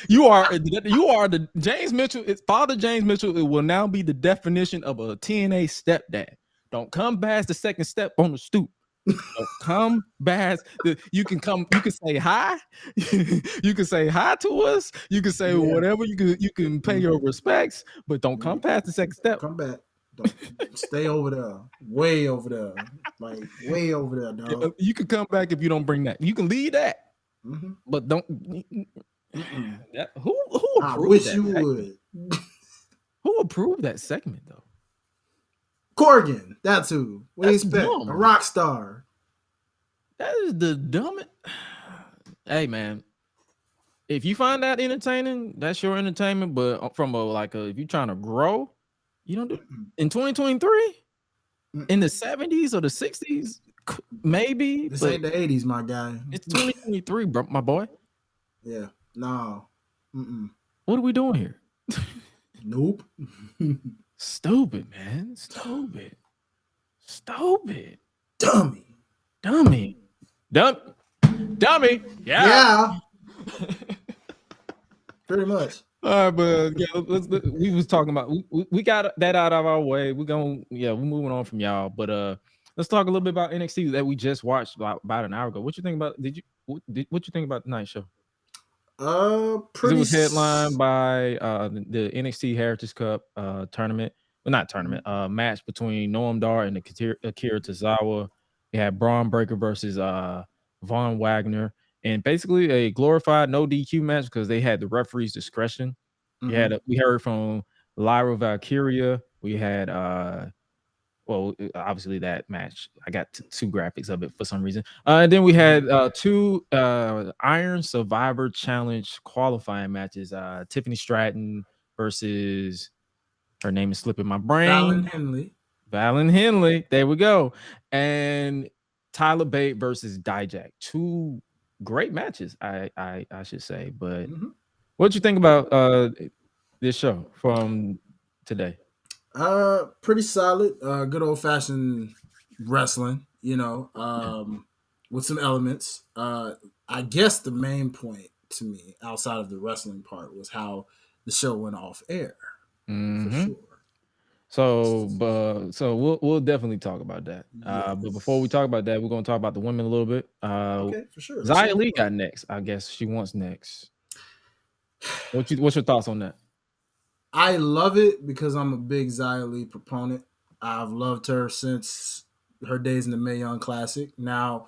You are the James Mitchell. Father James Mitchell. It will now be the definition of a TNA stepdad. Don't come back the second step on the stoop. Don't come back. You can say hi. You can say hi to us. You can say whatever. You can pay your respects, but don't come past the second step. Come back. Don't stay over there. Way over there. Like way over there, dog. You can come back if you don't bring that. You can leave that. Mm-hmm. But don't. Who approved I wish that you segment? would. Who approved that segment though? Corgan, that's who. What do you expect? Dumb. A rock star. That is the dumbest. Hey man, if you find that entertaining, that's your entertainment. But from if you're trying to grow, you don't do in 2023, in the 70s or the 60s, maybe. This ain't the 80s, my guy. It's 2023, bro, my boy. Yeah, no. What are we doing here? Nope. Stupid, man. Stupid. Dummy. Dummy. Yeah. Pretty much. All right, but we was talking about we got that out of our way. We're moving on from y'all. But let's talk a little bit about NXT that we just watched about an hour ago. What you think about? What you think about tonight's show? Pretty. It was headlined by the NXT Heritage Cup tournament. Well, not tournament. Match between Noam Dar and Akira Tozawa. We had Braun Breaker versus Von Wagner, and basically a glorified no DQ match because they had the referee's discretion. Mm-hmm. We heard from Lyra Valkyria. We had obviously that match. I got two graphics of it for some reason. And then we had two Iron Survivor Challenge qualifying matches. Tiffany Stratton versus, her name is slipping my brain. Valen Henley. There we go. And Tyler Bate versus Dijak. Two great matches, I should say. But what you think about this show from today? Pretty solid. Good old fashioned wrestling, with some elements. I guess the main point to me, outside of the wrestling part, was how the show went off air. For sure. So we'll definitely talk about that. Yes. But before we talk about that, we're gonna talk about the women a little bit. Okay, for sure. Xia Li got next. I guess she wants next. What's your thoughts on that? I love it because I'm a big Xia Li proponent. I've loved her since her days in the Mae Young Classic. Now,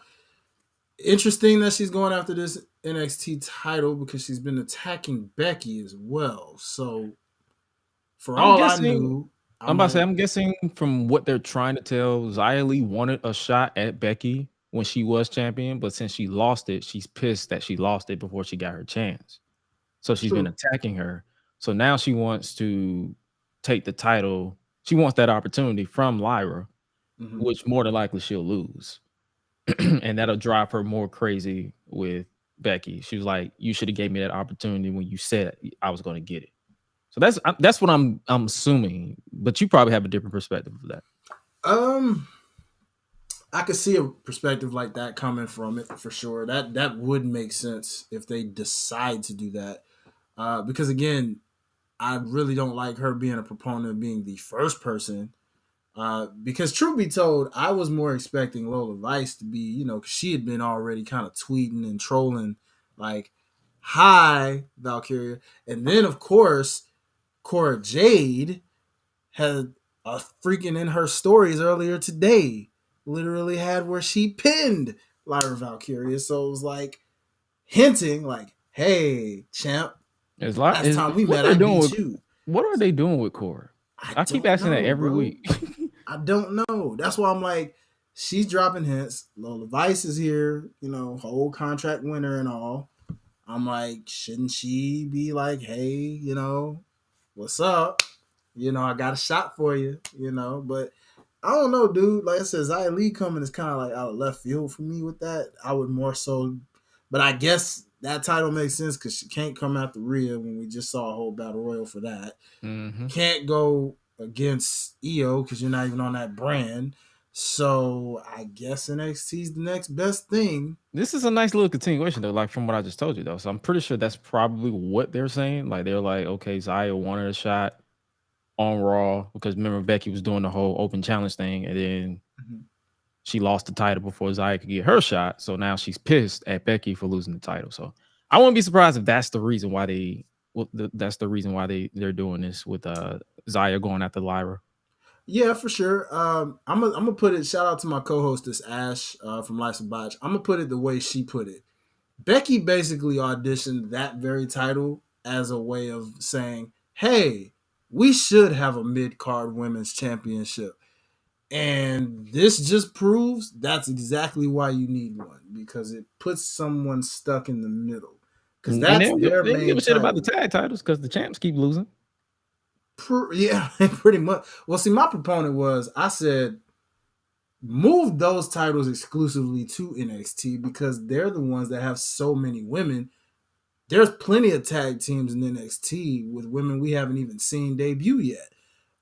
interesting that she's going after this NXT title because she's been attacking Becky as well. So, I'm guessing from what they're trying to tell, Xia Li wanted a shot at Becky when she was champion, but since she lost it, she's pissed that she lost it before she got her chance. So she's been attacking her. So now she wants to take the title. She wants that opportunity from Lyra, which more than likely she'll lose. And that'll drive her more crazy with Becky. She was like, you should have gave me that opportunity when you said I was going to get it. So that's what I'm assuming, but you probably have a different perspective of that. I could see a perspective like that coming from it for sure. That would make sense if they decide to do that. Because again, I really don't like her being a proponent of being the first person. Because truth be told, I was more expecting Lola Vice to be, cause she had been already kind of tweeting and trolling like, hi, Valkyria. And then of course, Cora Jade had a freaking in her stories earlier today, literally had where she pinned Lyra Valkyria. So it was like hinting, like, "Hey, champ, last time we met, I beat you." What are they doing with Cora? I keep asking that every week. I don't know. That's why I'm like, she's dropping hints. Lola Vice is here, whole contract winner and all. I'm like, shouldn't she be like, hey, what's up? I got a shot for you, but I don't know, dude. Like I said, Xia Li coming is kind of like out of left field for me with that. I would more so, but I guess that title makes sense because she can't come after Rhea when we just saw a whole battle royal for that. Mm-hmm. Can't go against Io because you're not even on that brand. So I guess NXT is the next best thing. This is a nice little continuation though, like from what I just told you though. So I'm pretty sure that's probably what they're saying. Like they're like, okay, Xia wanted a shot on Raw because remember Becky was doing the whole open challenge thing, and then she lost the title before Xia could get her shot. So now she's pissed at Becky for losing the title. So I wouldn't be surprised if that's the reason why they're doing this with Xia going after Lyra. Yeah, for sure. I'm gonna put it. Shout out to my co-hostess Ash from Life's a Botch. I'm gonna put it the way she put it. Becky basically auditioned that very title as a way of saying, "Hey, we should have a mid-card women's championship," and this just proves that's exactly why you need one, because it puts someone stuck in the middle. Because that's their main. They don't give a shit about the tag titles because the champs keep losing. Yeah, pretty much. Well, see, my proponent was, I said, move those titles exclusively to NXT because they're the ones that have so many women. There's plenty of tag teams in NXT with women we haven't even seen debut yet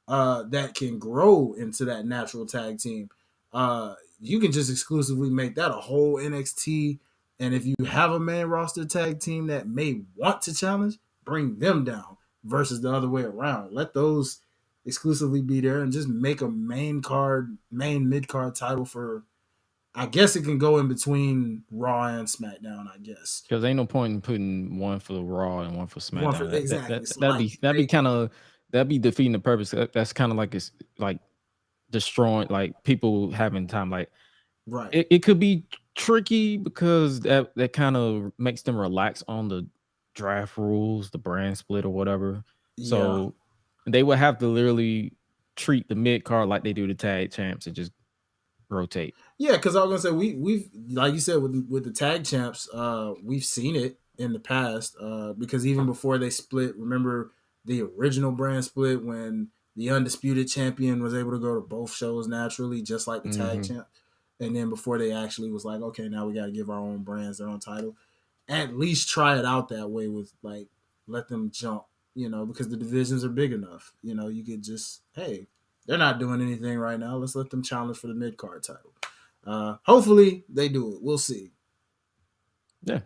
that can grow into that natural tag team. You can just exclusively make that a whole NXT. And if you have a main roster tag team that may want to challenge, bring them down versus the other way around. Let those exclusively be there and just make a main mid-card title for, I guess it can go in between Raw and SmackDown, I guess. Because ain't no point in putting one for Raw and one for SmackDown. Exactly. That'd be defeating the purpose. That's kind of like it's like destroying, like people having time. Like, right. It could be tricky because that kind of makes them relax on the draft rules, the brand split or whatever. Yeah. So they would have to literally treat the mid card like they do the tag champs and just rotate. Yeah, because I was gonna say we've like you said with the tag champs, we've seen it in the past. Because even before they split, remember the original brand split when the undisputed champion was able to go to both shows naturally, just like the tag champ. And then before they actually was like, okay, now we got to give our own brands their own title. At least try it out that way with like, let them jump, because the divisions are big enough. You could just, hey, they're not doing anything right now. Let's let them challenge for the mid-card title. Hopefully they do it. We'll see. Yeah.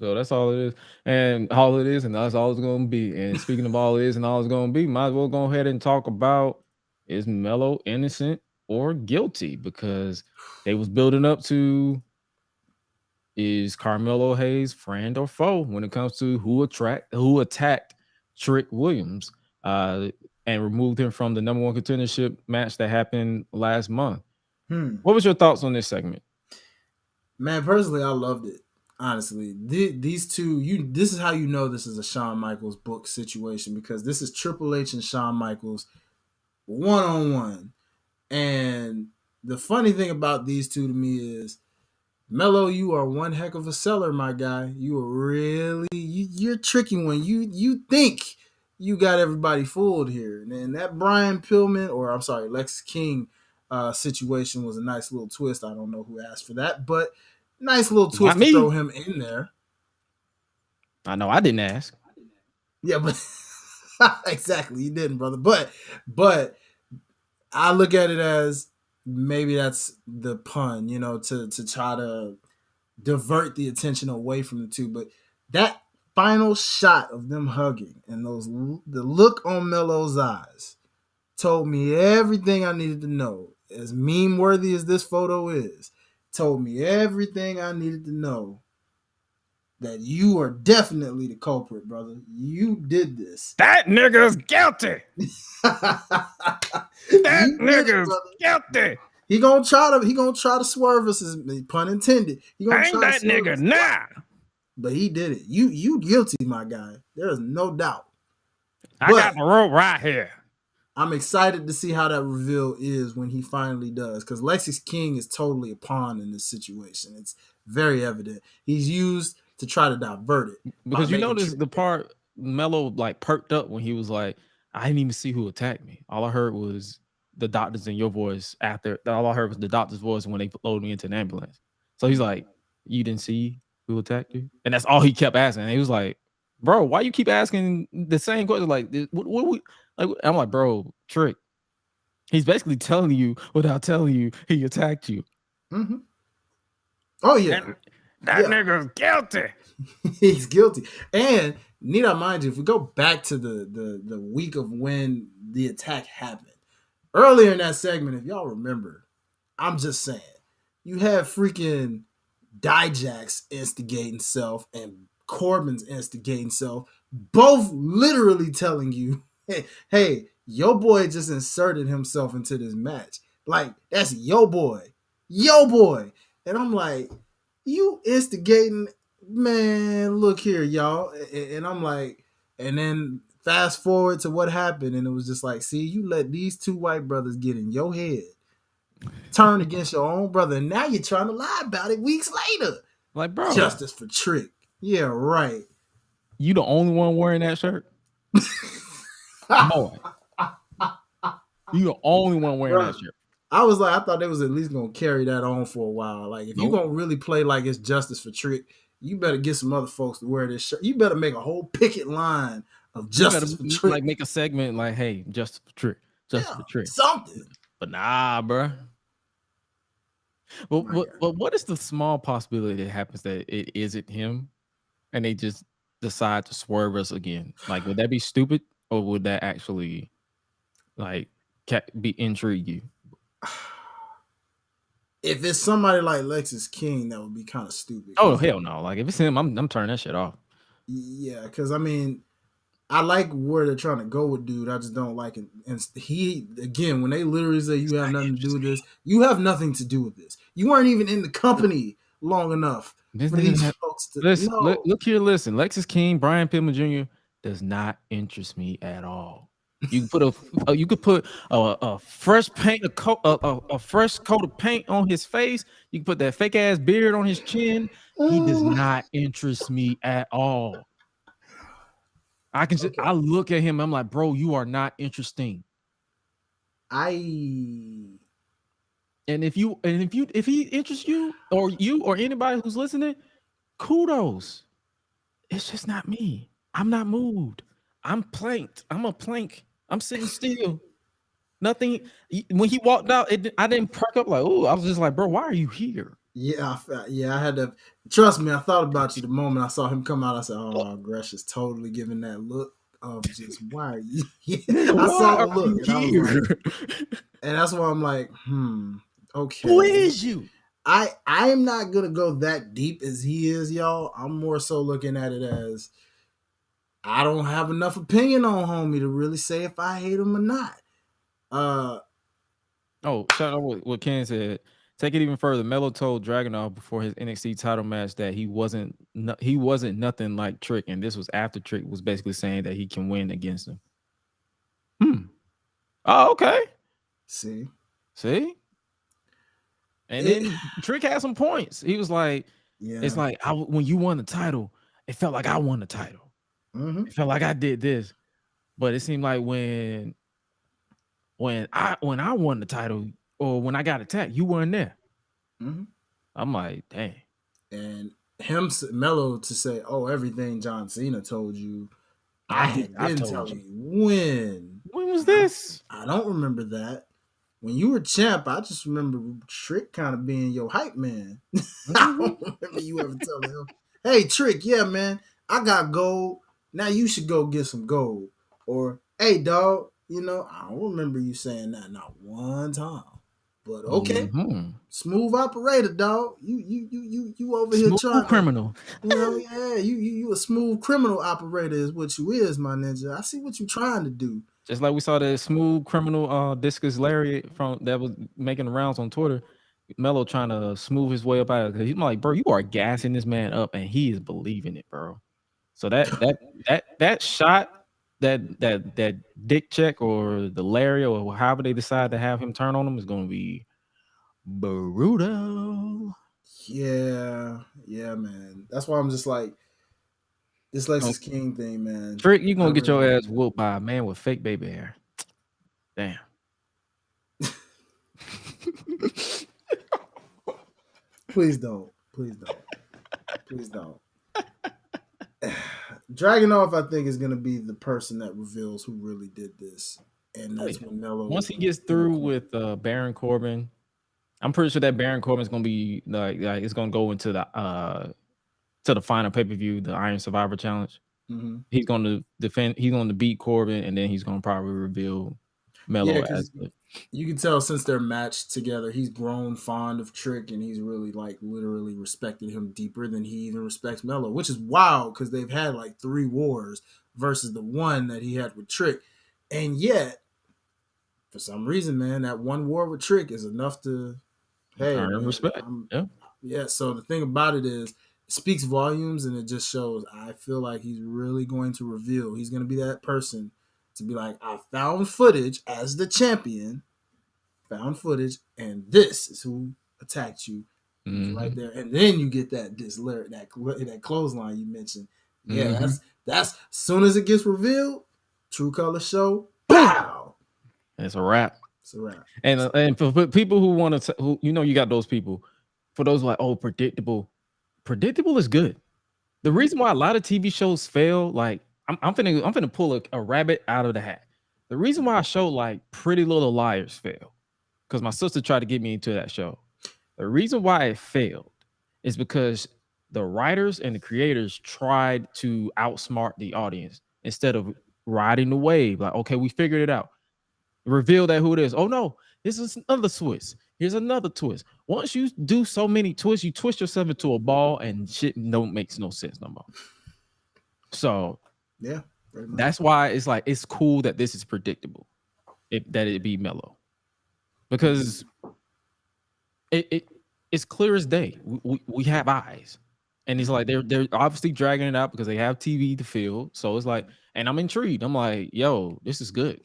So that's all it is. And all it is, and that's all it's going to be. And speaking of all it is and all it's going to be, might as well go ahead and talk about, is Melo innocent or guilty? Because they was building up to, is Carmelo Hayes friend or foe when it comes to who attacked Trick Williams and removed him from the number one contendership match that happened last month. What was your thoughts on this segment? Man, personally, I loved it. Honestly, these two, this is how you know this is a Shawn Michaels book situation, because this is Triple H and Shawn Michaels one-on-one. And the funny thing about these two to me is, Melo, you are one heck of a seller, my guy. You are really, you're tricky one. You think you got everybody fooled here. And that Brian Pillman, or I'm sorry, Lex King situation was a nice little twist. I don't know who asked for that, but nice little twist to throw him in there. I know I didn't ask. Yeah, but exactly, you didn't, brother. But I look at it as maybe that's the pun, to try to divert the attention away from the two. But that final shot of them hugging and the look on Melo's eyes told me everything I needed to know. As meme worthy as this photo is, told me everything I needed to know. That you are definitely the culprit, brother. You did this. That nigga's guilty. That nigga's guilty. He gonna try to swerve us, pun intended. He gonna Ain't try that to swerve nigga us. now. But he did it. You guilty, my guy. There is no doubt. I got the rope right here. I'm excited to see how that reveal is when he finally does, because Lexis King is totally a pawn in this situation. It's very evident. He's used to try to divert it. Because you notice the part Melo like perked up when he was like, I didn't even see who attacked me. All I heard was the doctors in your voice after. All I heard was the doctor's voice when they loaded me into an ambulance. So he's like, you didn't see who attacked you? And that's all he kept asking. And he was like, bro, why you keep asking the same question? Like, what we like? I'm like, bro, Trick. He's basically telling you without telling you he attacked you. Mm-hmm. Oh yeah, that nigga's guilty. He's guilty. And need I mind you, if we go back to the week of when the attack happened, earlier in that segment, if y'all remember, I'm just saying, you have freaking Dijak's instigating self and Corbin's instigating self, both literally telling you, hey, your boy just inserted himself into this match. Like, that's your boy. And I'm like, you instigating, man, look here, y'all. And I'm like, and then fast forward to what happened, and it was just like, see, you let these two white brothers get in your head, turn against your own brother, and now you're trying to lie about it weeks later. Like, bro, justice for Trick. Yeah, right. You the only one wearing that shirt? Boy. You the only one wearing that shirt. I was like, I thought they was at least gonna carry that on for a while. Like, if you're gonna really play like it's justice for Trick, you better get some other folks to wear this shirt. You better make a whole picket line of justice for Trick. Like, make a segment like, hey, justice for Trick. Justice for Trick. Something. But nah, bro. Well, what is the small possibility that happens that it isn't him and they just decide to swerve us again? Like, would that be stupid, or would that actually like intrigue you? If it's somebody like Lexis King, that would be kind of stupid. Oh, hell no. Like, if it's him, I'm turning that shit off. Yeah, because I mean, I like where they're trying to go with dude. I just don't like it. And he, again, when they literally say you have nothing to do with this, you have nothing to do with this. You weren't even in the company long enough for these folks to listen. Look here, listen. Lexis King, Brian Pillman Jr. does not interest me at all. You could put a fresh paint, a fresh coat of paint on his face. You can put that fake ass beard on his chin. He does not interest me at all. I can just I look at him. I'm like, bro, you are not interesting. And if he interests you or anybody who's listening, kudos. It's just not me. I'm not moved. I'm planked. I'm a plank. I'm sitting still. Nothing. When he walked out, I didn't perk up like, oh, I was just like, bro, why are you here? Yeah, I had to trust me. I thought about you the moment I saw him come out. I said, "Oh, Gresh is totally giving that look of just why are you?" I saw the look, and I was like, and that's why I'm like, okay. Who is you? I am not gonna go that deep as he is, y'all. I'm more so looking at it as I don't have enough opinion on homie to really say if I hate him or not. Shout out what Ken said. Take it even further. Melo told Dragunov before his NXT title match that he wasn't nothing like Trick, and this was after Trick was basically saying that he can win against him. Oh, okay. See, and then Trick had some points. He was like, "It's like when you won the title, it felt like I won the title. It felt like I did this, but it seemed like when I won the title." Or when I got attacked, you weren't there. I'm like, dang. And Melo to say, "Oh, everything John Cena told you, I didn't tell you." When was this? I don't remember that. When you were champ, I just remember Trick kind of being your hype man. I don't remember you ever telling him, "Hey, Trick, yeah, man, I got gold. Now you should go get some gold." Or, "Hey, dog, I don't remember you saying that not one time." But okay, smooth operator, dog. You over here trying criminal. You a smooth criminal operator is what you is, my ninja. I see what you trying to do. Just like we saw the smooth criminal discus lariat from that was making the rounds on Twitter. Melo trying to smooth his way up out of it. He's like, bro, you are gassing this man up, and he is believing it, bro. So that shot, that dick check or the lariat or however they decide to have him turn on him is going to be brutal. Yeah, man. That's why I'm just like this Lexus King thing, man. Trick, you gonna get your ass whooped by a man with fake baby hair. Damn. Please don't. Dragunov, I think, is gonna be the person that reveals who really did this, and that's when Melo. Once he gets through with Baron Corbin, I'm pretty sure that Baron Corbin is gonna be like it's gonna go into the final pay-per-view, the Iron Survivor Challenge. Mm-hmm. He's gonna defend. He's gonna beat Corbin, and then he's gonna probably reveal Melo as the. You can tell since they're matched together, he's grown fond of Trick, and he's really like literally respected him deeper than he even respects Melo, which is wild because they've had like 3 wars versus the one that he had with Trick, and yet for some reason, man, that one war with Trick is enough to earn respect. Yeah. So the thing about it is, it speaks volumes, and it just shows. I feel like he's really going to reveal. He's going to be that person to be like, I found footage as the champion, and this is who attacked you, right there. And then you get that clothesline you mentioned. Yeah, that's as soon as it gets revealed, True Color show, pow. It's a wrap. It's a wrap. And for people who want to, who you got those people. For those like, oh, predictable is good. The reason why a lot of TV shows fail, like I'm finna pull a rabbit out of the hat. The reason why a show like Pretty Little Liars failed, because my sister tried to get me into that show. The reason why it failed is because the writers and the creators tried to outsmart the audience instead of riding the wave. Like, okay, we figured it out. Reveal that who it is. Oh no, this is another twist. Here's another twist. Once you do so many twists, you twist yourself into a ball, and shit makes no sense no more. So yeah, that's why it's like it's cool that this is predictable. That it be Melo, because it's clear as day. We have eyes, and it's like they're obviously dragging it out because they have TV to fill. So it's like, and I'm intrigued. I'm like, yo, this is good.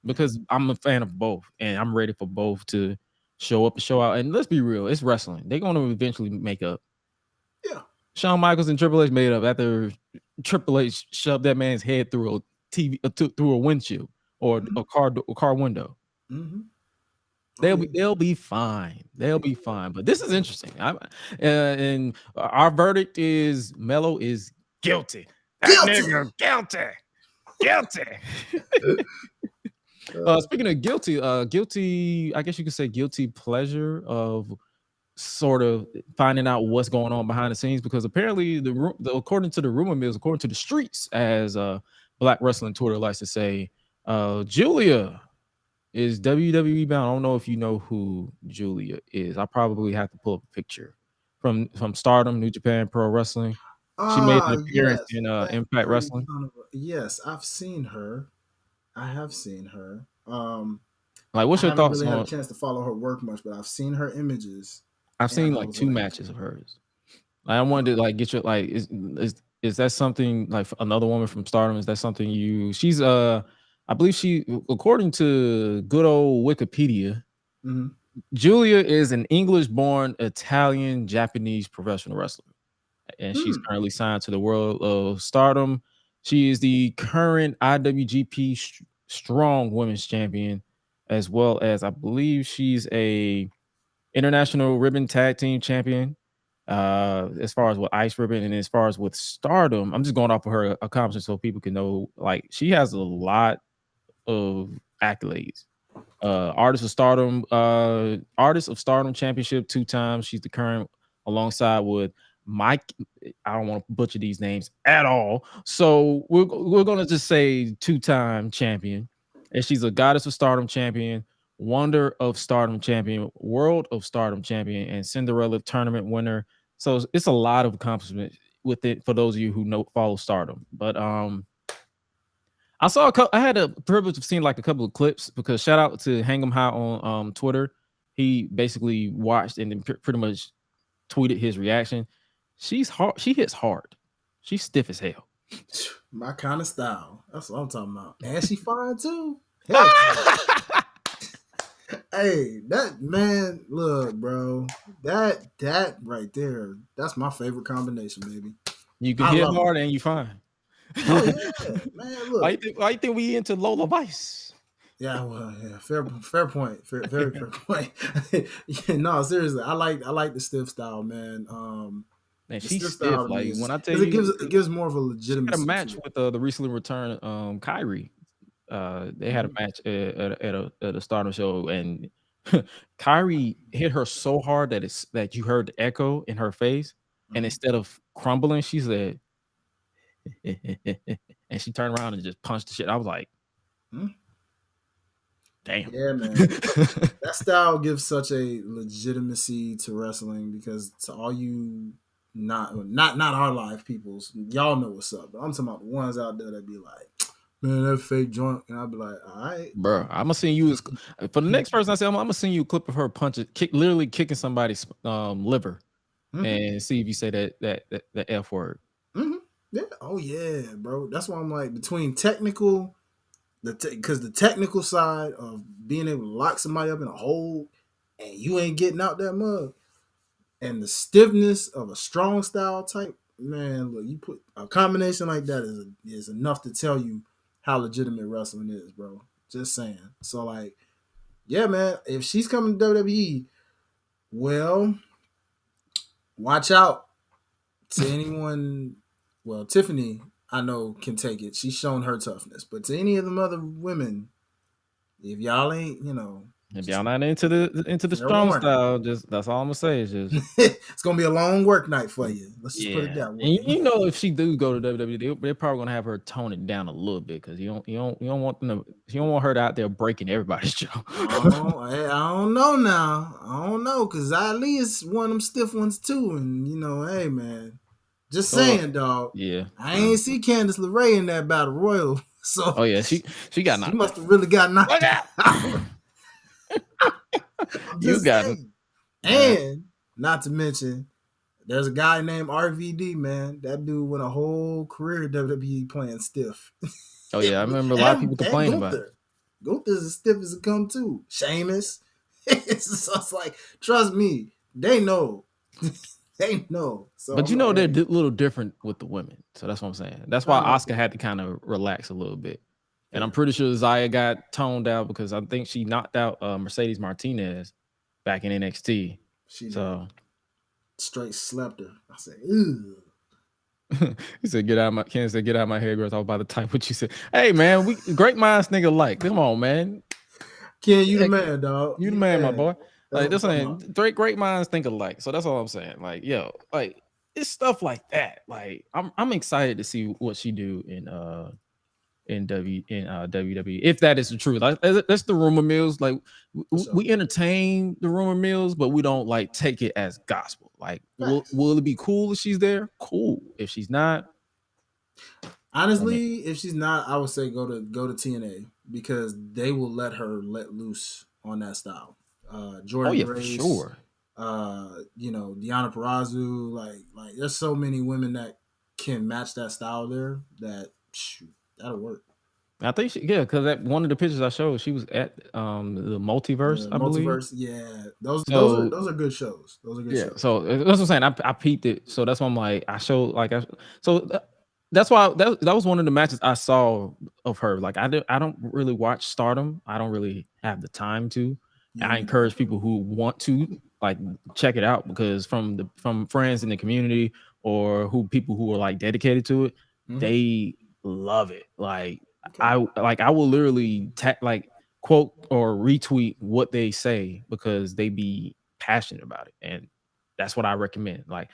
Because I'm a fan of both, and I'm ready for both to show up and show out. And let's be real, it's wrestling. They're going to eventually make up. Yeah. Shawn Michaels and Triple H made up after Triple H shoved that man's head through a TV, through a windshield or a car window. Mm-hmm. They'll be fine. They'll be fine. But this is interesting. And our verdict is Melo is guilty. That nigga guilty. Speaking of guilty, I guess you could say guilty pleasure of sort of finding out what's going on behind the scenes, because apparently according to the rumor mills, according to the streets, as Black Wrestling Twitter likes to say, Julia is WWE bound. I don't know if you know who Julia is. I probably have to pull up a picture from Stardom, New Japan Pro Wrestling. She made an appearance in Impact Wrestling. Yes, I've seen her. I have seen her. Like, what's your thoughts really on? Had a chance to follow her work much, but I've seen her images. I've seen like 2 matches of hers. I wanted to like get your like is that something like another woman from Stardom? Is that something she's I believe she, according to good old Wikipedia, Julia is an English-born Italian Japanese professional wrestler, and she's currently signed to the World of Stardom. She is the current IWGP Strong Women's Champion, as well as I believe she's a International Ribbon Tag Team Champion. As far as with Ice Ribbon, and as far as with Stardom, I'm just going off of her accomplishments so people can know. Like, she has a lot of accolades. Artist of Stardom Championship 2 times. She's the current, alongside with Mike. I don't want to butcher these names at all, so we're gonna just say 2-time champion. And she's a Goddess of Stardom champion, Wonder of Stardom champion, World of Stardom champion, and Cinderella tournament winner. So it's a lot of accomplishments with it for those of you who follow Stardom. But I saw I had a privilege of seeing like a couple of clips because shout out to Hang 'em High on Twitter. He basically watched and then pretty much tweeted his reaction. She's hard. She hits hard. She's stiff as hell. My kind of style. That's what I'm talking about. And she fine too. Heck. Hey, that man, look, bro. That right there, that's my favorite combination, baby. You can hit hard and you fine. Oh yeah, man. Look, why you think we into Lola Vice? Yeah, well, yeah, fair point, very fair point. Yeah, no, seriously, I like the stiff style, man. Man, she's stiff. Like when I tell you, it gives more of a legitimate. She had a match with the recently returned Kyrie. They had a match at a Stardom show, and Kyrie hit her so hard that you heard the echo in her face, and instead of crumbling, she said, and she turned around and just punched the shit. I was like, damn. Yeah, man. That style gives such a legitimacy to wrestling because to all you not our live peoples, y'all know what's up. But I'm talking about the ones out there that be like, man, that fake joint, and I'll be like, all right, bro. I'm gonna send you for the next person I say I'm gonna send you a clip of her literally kicking somebody's liver, and see if you say that F word. Yeah. Oh yeah, bro. That's why I'm like between technical. Because the technical side of being able to lock somebody up in a hole and you ain't getting out that mug, and the stiffness of a strong style type, man, look, you put a combination like that is enough to tell you how legitimate wrestling is, bro. Just saying. So like, yeah, man, if she's coming to WWE, well, watch out to anyone. Well, Tiffany, I know, can take it. She's shown her toughness. But to any of them other women, if y'all ain't, if y'all not into the strong style, just that's all I'm gonna say. Is just it's gonna be a long work night for you. Let's just put it that way. And you know, if she do go to WWE, they're probably gonna have her tone it down a little bit because you don't want them to, you don't want her out there breaking everybody's jaw. I don't know now. I don't know because Ali is one of them stiff ones too, and hey man. Just saying, dog. Yeah, I ain't see Candice LeRae in that battle royal. So, oh yeah, she got knocked. She must have really got knocked out. You got it. And not to mention, there's a guy named RVD, man. That dude went a whole career at WWE playing stiff. Oh yeah, I remember a lot of people complaining about it. Gunther's as stiff as it come too. Sheamus. It's like, trust me, they know. They know. So but they're a little different with the women. So that's what I'm saying. That's why Asuka had to kind of relax a little bit. And I'm pretty sure Zaya got toned out because I think she knocked out Mercedes Martinez back in NXT. She straight slept her. I said, ew. He said, "Get out of my." Ken said, "Get out of my head, girls." I was about to type what you said. Hey man, we great minds think alike. Come on, man. Ken, you the man, dog. You the man, my boy. Like this saying, great minds think alike. So that's all I'm saying. Like, yo, like it's stuff like that. Like, I'm excited to see what she do in WWE, if that is the truth. Like, that's the rumor mills. Like, we entertain the rumor mills, but we don't like take it as gospel. Like, will it be cool if she's there? Cool. If she's not, honestly, if she's not, I would say go to TNA because they will let her let loose on that style. Jordan Grace, for sure. Deonna Purrazzo, like there's so many women that can match that style there that that'll work. I think because at one of the pictures I showed, she was at the Multiverse. I believe. Yeah, those are good shows. Those are good shows. So that's what I'm saying. I peeped it. So that's why I'm like, I showed that's why that was one of the matches I saw of her. Like I don't really watch Stardom. I don't really have the time to. I encourage people who want to like check it out because from friends in the community or people who are like dedicated to it, they love it. Like I will literally quote or retweet what they say because they be passionate about it, and that's what I recommend. Like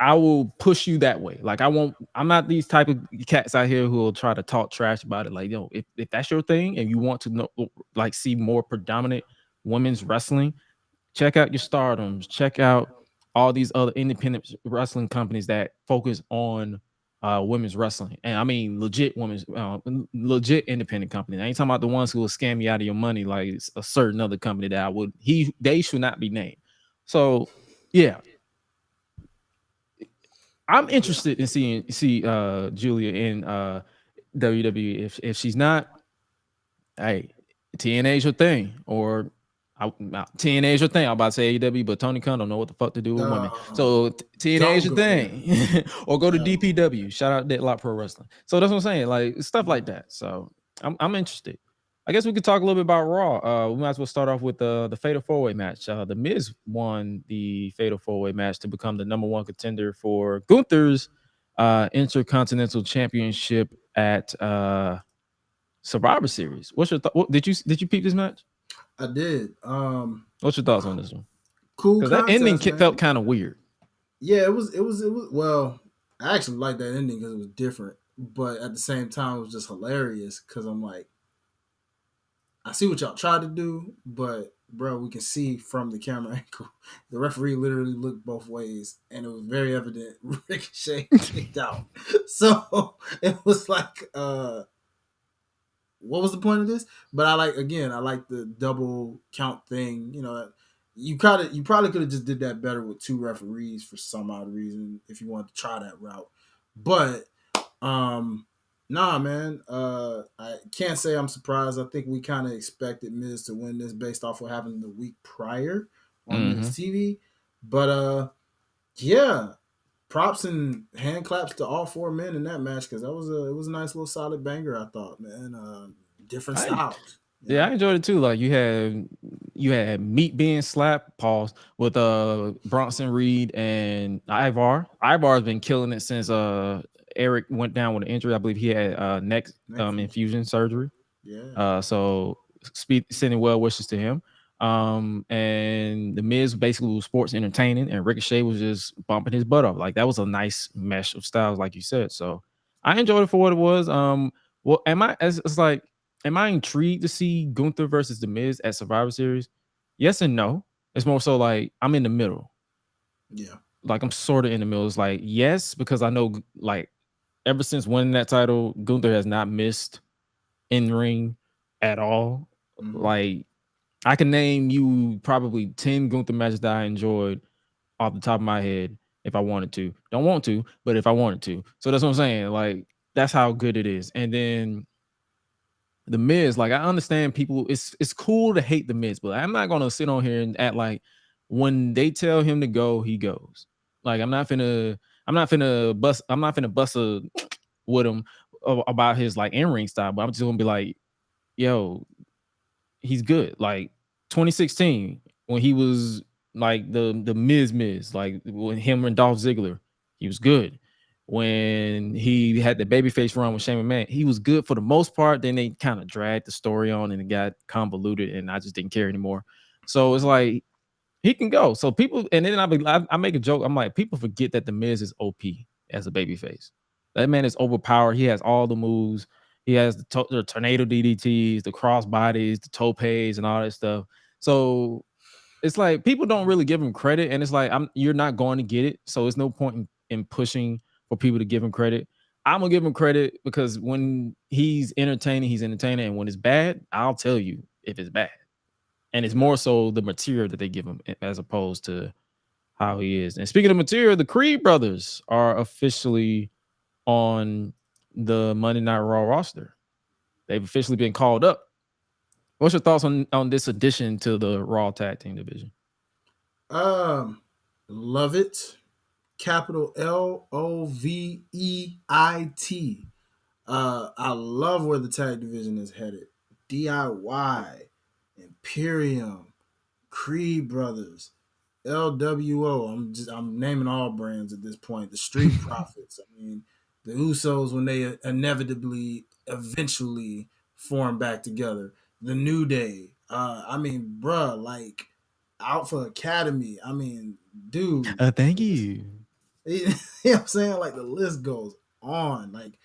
I will push you that way. Like I'm not these type of cats out here who will try to talk trash about it. Like, if that's your thing and you want to know, like, see more predominant women's wrestling, check out your Stardoms, check out all these other independent wrestling companies that focus on women's wrestling, and I mean legit women's, legit independent company. I ain't talking about the ones who will scam you out of your money like a certain other company that they should not be named. So yeah, I'm interested in see Julia in WWE. If she's not, hey, TNA's your thing, or TNA's your thing. I'm about to say AEW, but Tony Khan don't know what the fuck to do with women. So TNA's your thing, or go to DPW. Shout out Deadlock Pro Wrestling. So that's what I'm saying, like stuff like that. So I'm interested. I guess we could talk a little bit about Raw. We might as well start off with the Fatal 4-Way match. The Miz won the Fatal 4-Way match to become the number 1 contender for Gunther's Intercontinental Championship at Survivor Series. What's your thought? Did you peep this match? I did. What's your thoughts on this one? Cool. Because that ending felt kind of weird. Yeah, it was. Well, I actually liked that ending because it was different, but at the same time, it was just hilarious because I'm like, I see what y'all tried to do, but bro, we can see from the camera angle, the referee literally looked both ways, and it was very evident Ricochet kicked out. So it was like, what was the point of this? But I like the double count thing. You know, you probably could have just did that better with 2 referees for some odd reason if you wanted to try that route. But nah, man. I can't say I'm surprised. I think we kind of expected Miz to win this based off what happened the week prior on Miz TV. But yeah, props and hand claps to all 4 men in that match because it was a nice little solid banger. I thought, man. Different styles. Yeah, I enjoyed it too. Like you had Meat being slapped, pause, with Bronson Reed and Ivar. Ivar's been killing it since Eric went down with an injury. I believe he had neck infusion surgery. Yeah. So sending well wishes to him. And the Miz basically was sports entertaining, and Ricochet was just bumping his butt off. Like that was a nice mesh of styles, like you said. So I enjoyed it for what it was. Well, am I intrigued to see Gunther versus the Miz at Survivor Series? Yes and no. It's more so like I'm in the middle. Yeah. Like I'm sort of in the middle. It's like yes, because I know like ever since winning that title, Gunther has not missed in ring at all. Like I can name you probably 10 Gunther matches that I enjoyed off the top of my head if I wanted to. Don't want to, but if I wanted to. So that's what I'm saying. Like that's how good it is. And then the Miz, like I understand people, it's cool to hate the Miz, but I'm not gonna sit on here and act like when they tell him to go, he goes. Like I'm not finna bust with him about his like in-ring style, but I'm just gonna be like, yo, he's good. Like 2016, when he was like the Miz, like when him and Dolph Ziggler, he was good. When he had the babyface run with Shane McMahon, he was good for the most part. Then they kind of dragged the story on and it got convoluted, and I just didn't care anymore. So it's like he can go. So people, and then I make a joke. I'm like, people forget that the Miz is OP as a babyface. That man is overpowered. He has all the moves. He has the tornado DDTs, the cross bodies, the topes, and all that stuff. So it's like people don't really give him credit, and it's like you're not going to get it. So it's no point in pushing for people to give him credit. I'm gonna give him credit because when he's entertaining, and when it's bad, I'll tell you if it's bad. And it's more so the material that they give him as opposed to how he is. And speaking of material, the Creed brothers are officially on the Monday Night Raw roster. They've officially been called up. What's your thoughts on this addition to the Raw tag team division? Love it. Capital LOVEIT. I love where the tag division is headed. DIY, Imperium, Creed Brothers, LWO. I'm naming all brands at this point. The Street Profits. I mean, the Usos when they eventually form back together. The New Day. I mean, bruh, like Alpha Academy. I mean, dude. Thank you. You know what I'm saying? Like the list goes on. Like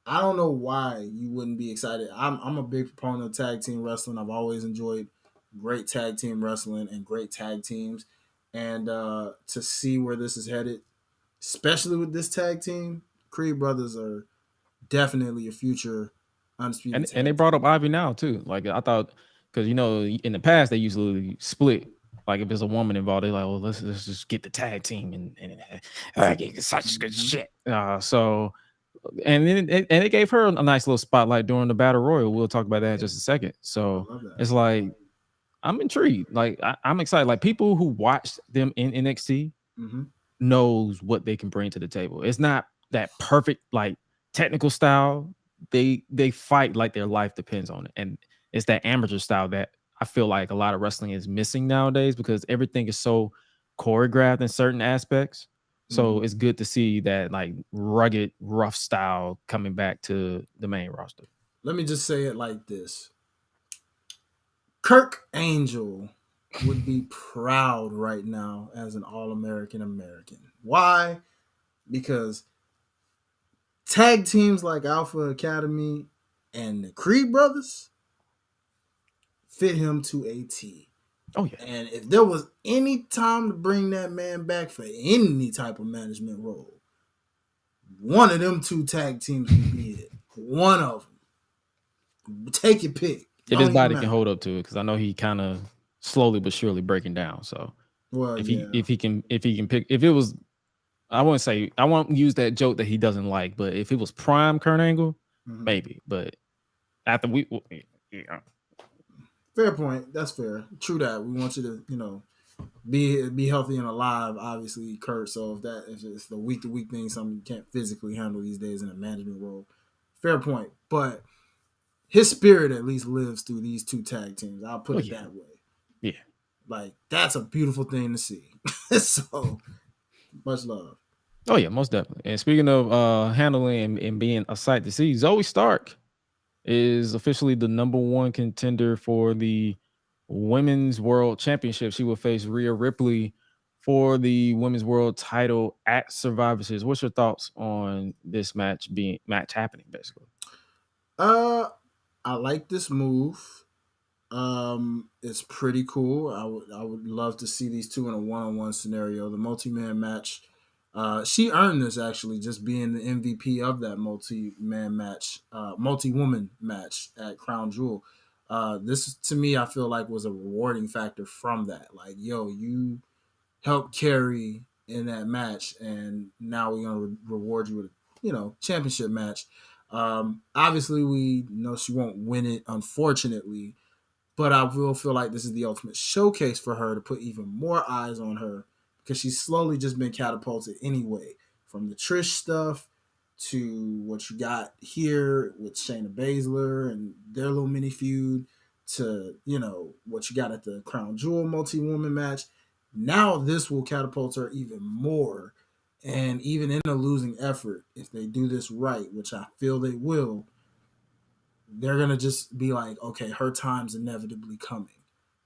I don't know why you wouldn't be excited. I'm a big proponent of tag team wrestling. I've always enjoyed great tag team wrestling and great tag teams. And to see where this is headed, especially with this tag team, Creed brothers are definitely a future undisputed. And they brought up Ivy now too. Like I thought, because in the past they usually split. Like if there's a woman involved, they're like, "Well, let's just get the tag team and get such good shit." So and then it gave her a nice little spotlight during the battle royal. We'll talk about that in just a second. So it's like I'm intrigued. Like I'm excited. Like people who watched them in NXT knows what they can bring to the table. It's not that perfect like technical style. They fight like their life depends on it, and it's that amateur style that I feel like a lot of wrestling is missing nowadays because everything is so choreographed in certain aspects. So it's good to see that like rugged, rough style coming back to the main roster. Let me just say it like this. Kirk Angel would be proud right now as an All-American American. Why? Because tag teams like Alpha Academy and the Creed brothers fit him to a T. Oh yeah. And if there was any time to bring that man back for any type of management role, one of them two tag teams would be it. One of them. Take your pick. If his body can hold up to it, because I know he kind of slowly but surely breaking down. So if he can pick, if it was, I won't use that joke that he doesn't like, but if it was prime Kurt Angle, maybe. But after fair point. That's fair. True that. We want you to, be healthy and alive, obviously, Kurt. So if it's the week to week thing, something you can't physically handle these days in a management role, fair point. But his spirit at least lives through these two tag teams. I'll put it that way. Yeah. Like, that's a beautiful thing to see. So, much love. Oh, yeah, most definitely. And speaking of handling and being a sight to see, Zoe Stark is officially the #1 contender for the Women's World Championship. She will face Rhea Ripley for the Women's World title at Survivor Series. What's your thoughts on this match happening, basically? I like this move. It's pretty cool. I would love to see these two in a one-on-one scenario. The multi-man match. She earned this actually, just being the MVP of that multi-man match, multi-woman match at Crown Jewel. This to me, I feel like was a rewarding factor from that. Like, yo, you helped carry in that match, and now we're gonna reward you with a championship match. Obviously, we know she won't win it, unfortunately, but I will feel like this is the ultimate showcase for her to put even more eyes on her because she's slowly just been catapulted anyway, from the Trish stuff to what you got here with Shayna Baszler and their little mini feud to, what you got at the Crown Jewel multi-woman match. Now this will catapult her even more. And even in a losing effort, if they do this right, which I feel they will, they're going to just be like, okay, her time's inevitably coming.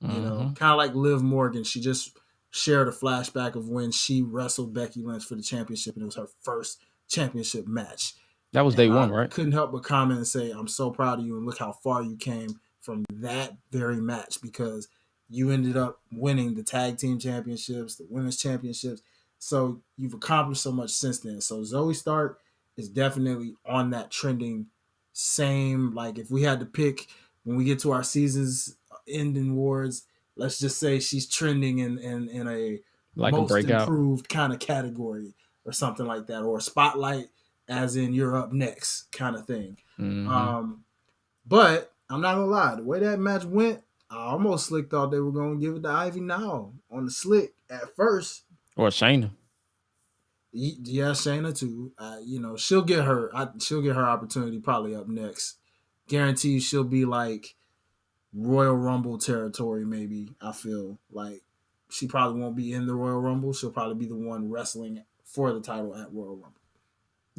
Kind of like Liv Morgan. She just shared a flashback of when she wrestled Becky Lynch for the championship, and it was her first championship match. That was day one, right? Couldn't help but comment and say, I'm so proud of you, and look how far you came from that very match, because you ended up winning the tag team championships, the women's championships. So you've accomplished so much since then. So Zoe Stark is definitely on that trending same, like if we had to pick when we get to our season's ending awards, let's just say she's trending in a like most a breakout improved kind of category or something like that, or a spotlight as in you're up next kind of thing. But I'm not gonna lie, the way that match went, I almost slick thought they were gonna give it to Ivy now on the slick at first. Or Shayna. Yeah, Shayna too. She'll get her opportunity probably up next. Guarantee she'll be like Royal Rumble territory, maybe. I feel like she probably won't be in the Royal Rumble. She'll probably be the one wrestling for the title at Royal Rumble.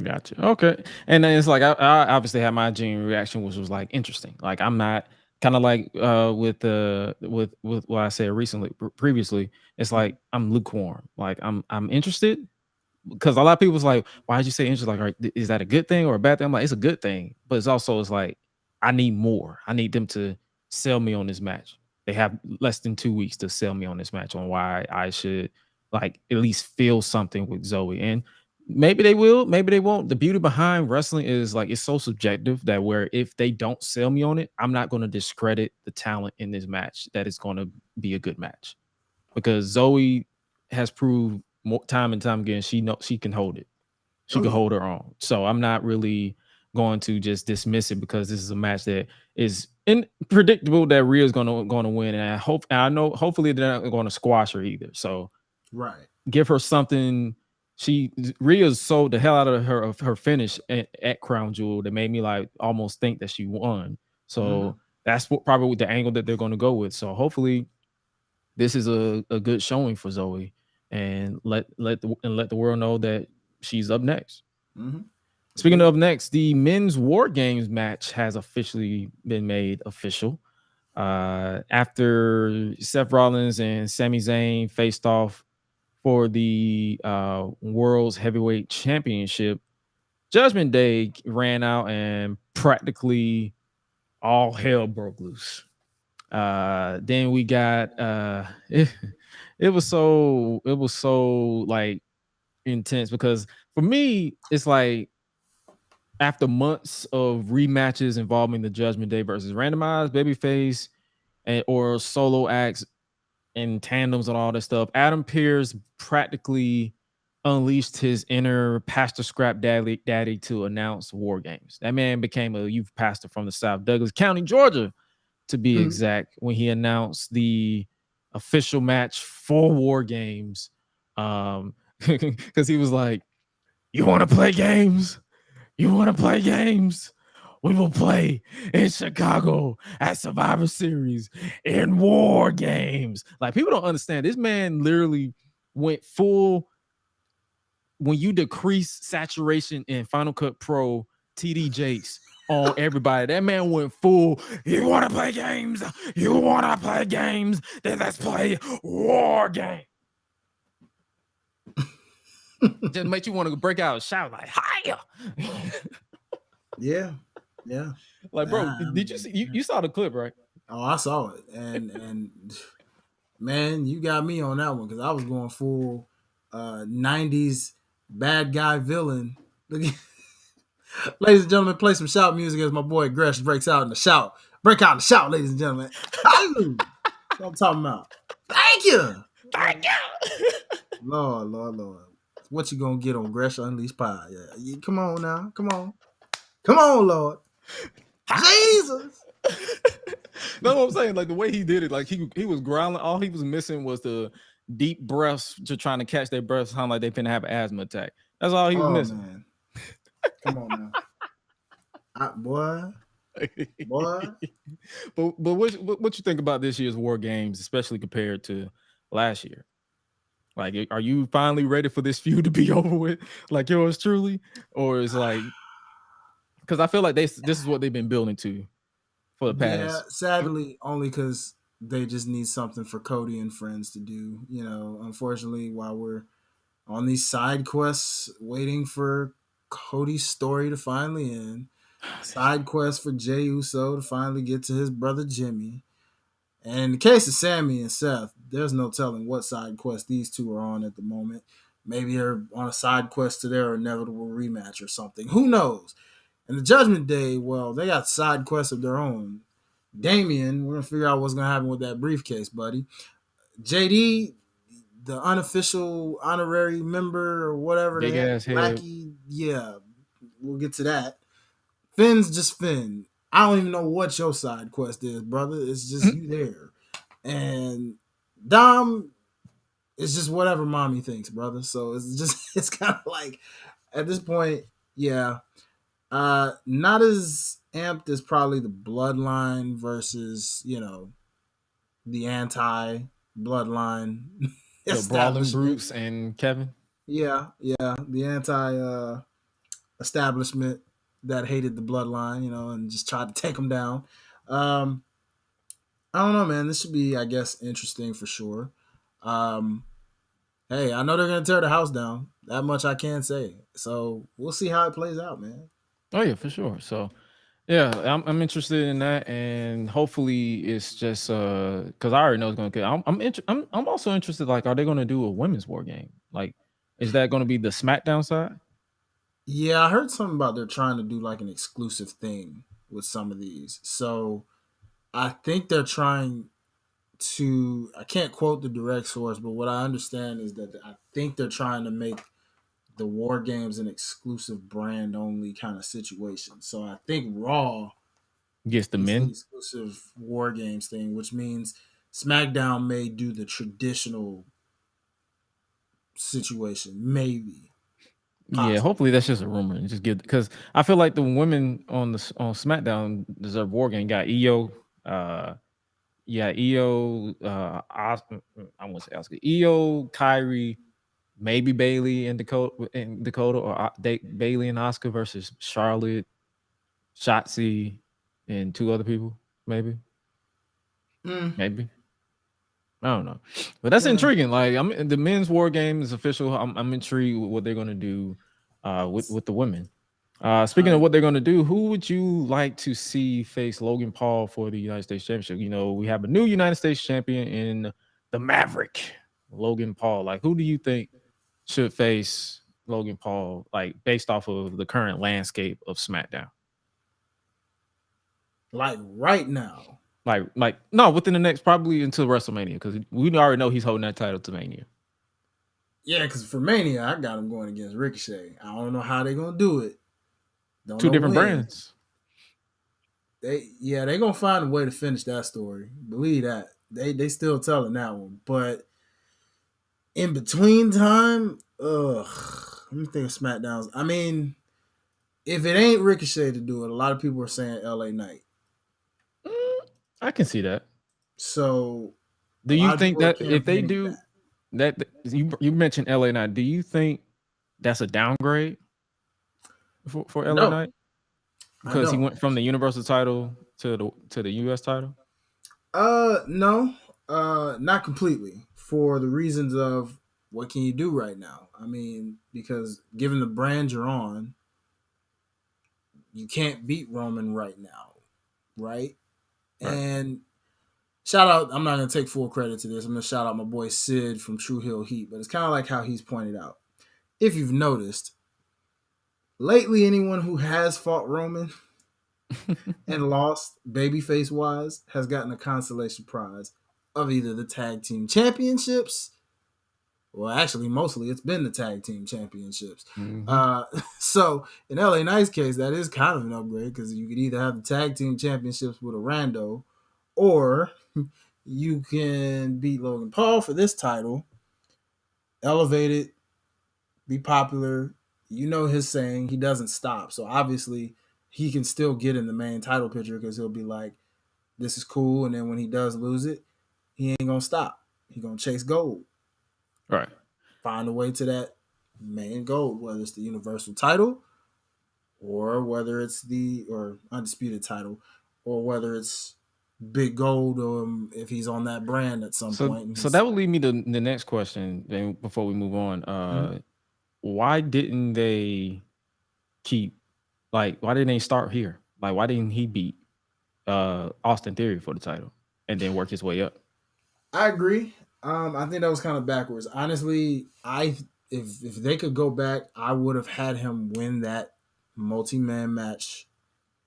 Gotcha. Okay. And then it's like I obviously had my genuine reaction, which was like interesting. Like I'm not kind of like with what I said previously. It's like I'm lukewarm. Like I'm interested. Because a lot of people was like, why did you say interested? Like, is that a good thing or a bad thing? I'm like, it's a good thing, but it's like, I need more. I need them to sell me on this match. They have less than 2 weeks to sell me on this match on why I should like at least feel something with Zoe. And Maybe they will, maybe they won't. The beauty behind wrestling is like it's so subjective that where if they don't sell me on it, I'm not going to discredit the talent in this match. That is going to be a good match because Zoe has proved time and time again she can hold it. She can hold her own. So I'm not really going to just dismiss it because this is a match that is predictable that Rhea's going to win, and I know hopefully they're not going to squash her either. So right, give her something. Rhea sold the hell out of her finish at Crown Jewel that made me like almost think that she won. So that's probably the angle that they're going to go with. So hopefully this is a good showing for Zoe, and let the world know that she's up next. Speaking of next, the men's War Games match has officially been made official. After Seth Rollins and Sami Zayn faced off for the World's Heavyweight Championship, Judgment Day ran out and practically all hell broke loose. Then we got it was so like intense because for me it's like after months of rematches involving the Judgment Day versus randomized babyface or solo acts and tandems and all that stuff, Adam Pearce practically unleashed his inner pastor scrap daddy to announce War Games. That man became a youth pastor from the South, Douglas County, Georgia, to be exact, when he announced the official match for War Games. Because he was like, "You want to play games? You want to play games? We will play in Chicago at Survivor Series in War Games." Like, people don't understand. This man literally went full. When you decrease saturation in Final Cut Pro, TD Jakes on everybody, that man went full. You want to play games? You want to play games? Then let's play War Game. Just makes you want to break out and shout like, "Hiya!" Yeah. Like, bro, did you see? You saw the clip, right? Oh, I saw it, and man, you got me on that one because I was going full 90s bad guy villain. Ladies and gentlemen, play some shout music as my boy Gresh breaks out in the shout. Break out in the shout, ladies and gentlemen. Hallelujah. That's what I'm talking about. Thank you. Lord. What you gonna get on Gresh Unleashed Pie? Yeah. Come on now. Come on, Lord. Jesus. That's what I'm saying. Like, the way he did it, like he was growling. All he was missing was the deep breaths to trying to catch their breath, sound like they finna have an asthma attack. That's all he was missing. Man. Come on now. Boy. But what you think about this year's War Games, especially compared to last year? Like, are you finally ready for this feud to be over with, like yours truly, or is like, because I feel like this is what they've been building to for the past. Yeah, sadly, only because they just need something for Cody and friends to do. You know, unfortunately, while we're on these side quests waiting for Cody's story to finally end, side quest for Jey Uso to finally get to his brother Jimmy. And in the case of Sammy and Seth, there's no telling what side quest these two are on at the moment. Maybe they're on a side quest to their inevitable rematch or something. Who knows? And the Judgment Day, well, they got side quests of their own. Damien, we're going to figure out what's going to happen with that briefcase, buddy. JD, the unofficial honorary member or whatever. Big ass head. Yeah, we'll get to that. Finn's just Finn. I don't even know what your side quest is, brother. It's just you there. And Dom, it's just whatever mommy thinks, brother. So it's kind of like, at this point, yeah. Not as amped as probably the Bloodline versus, the anti-Bloodline. The Brawling Brutes and Kevin. Yeah. The anti-establishment that hated the Bloodline, and just tried to take them down. I don't know, man. This should be, I guess, interesting for sure. Hey, I know they're going to tear the house down. That much I can say. So we'll see how it plays out, man. Oh, yeah, for sure. So, yeah, I'm interested in that, and hopefully it's just because I already know it's going to. I'm also interested. Like, are they going to do a women's War Game? Like, Is that going to be the SmackDown side? Yeah, I heard something about they're trying to do like an exclusive thing with some of these. So I think they're trying to, I can't quote the direct source, but what I understand is that I think they're trying to make the War Games an exclusive brand only kind of situation. So I think Raw Yes, the is the men. exclusive War Games thing, which means SmackDown may do the traditional situation, maybe. Possibly. Yeah, hopefully that's just a rumor and just give, because I feel like the women on SmackDown deserve War Game. Got Io, Io, I won't say Oscar, Io, Kyrie, maybe Bailey and Dakota, or Bailey and Oscar versus Charlotte, Shotzi, and 2 other people, maybe. Maybe. I don't know, but that's intriguing. Like, the men's War Game is official. I'm intrigued with what they're gonna do with the women. Speaking of what they're gonna do, who would you like to see face Logan Paul for the United States Championship? You know, we have a new United States champion in the Maverick, Logan Paul. Like, who do you think should face Logan Paul, like based off of the current landscape of SmackDown? Like right now. Like no, within the next, probably until WrestleMania, because we already know he's holding that title to Mania. Yeah, because for Mania, I got him going against Ricochet. I don't know how they're gonna do it. Don't 2 know different when. brands. They're gonna find a way to finish that story. Believe that. They still telling that one. But in between time, let me think of SmackDowns. I mean, if it ain't Ricochet to do it, a lot of people are saying LA Knight. I can see that. So, do you think that if they do that, you mentioned LA Knight, do you think that's a downgrade for LA Knight? Because he went from the Universal title to the US title? No. Not completely. For the reasons of what can you do right now? I mean, because given the brand you're on, you can't beat Roman right now, right? And shout out, I'm not going to take full credit to this. I'm going to shout out my boy Sid from True Hill Heat, but it's kind of like how he's pointed out. If you've noticed, lately anyone who has fought Roman and lost babyface wise has gotten a consolation prize of either the tag team championships. Well, actually, mostly it's been the tag team championships. So in LA Knight's case, that is kind of an upgrade, because you could either have the tag team championships with a rando, or you can beat Logan Paul for this title, elevate it, be popular. You know his saying, he doesn't stop. So obviously he can still get in the main title picture, because he'll be like, this is cool. And then when he does lose it, he ain't going to stop. He's going to chase gold. Right. Find a way to that main goal, whether it's the Universal title, or whether it's the undisputed title, or whether it's big gold, if he's on that brand at some point. So that would lead me to the next question before we move on. Why didn't they why didn't they start here? Like, why didn't he beat Austin Theory for the title and then work his way up? I agree. I think that was kind of backwards. Honestly, if they could go back, I would have had him win that multi-man match.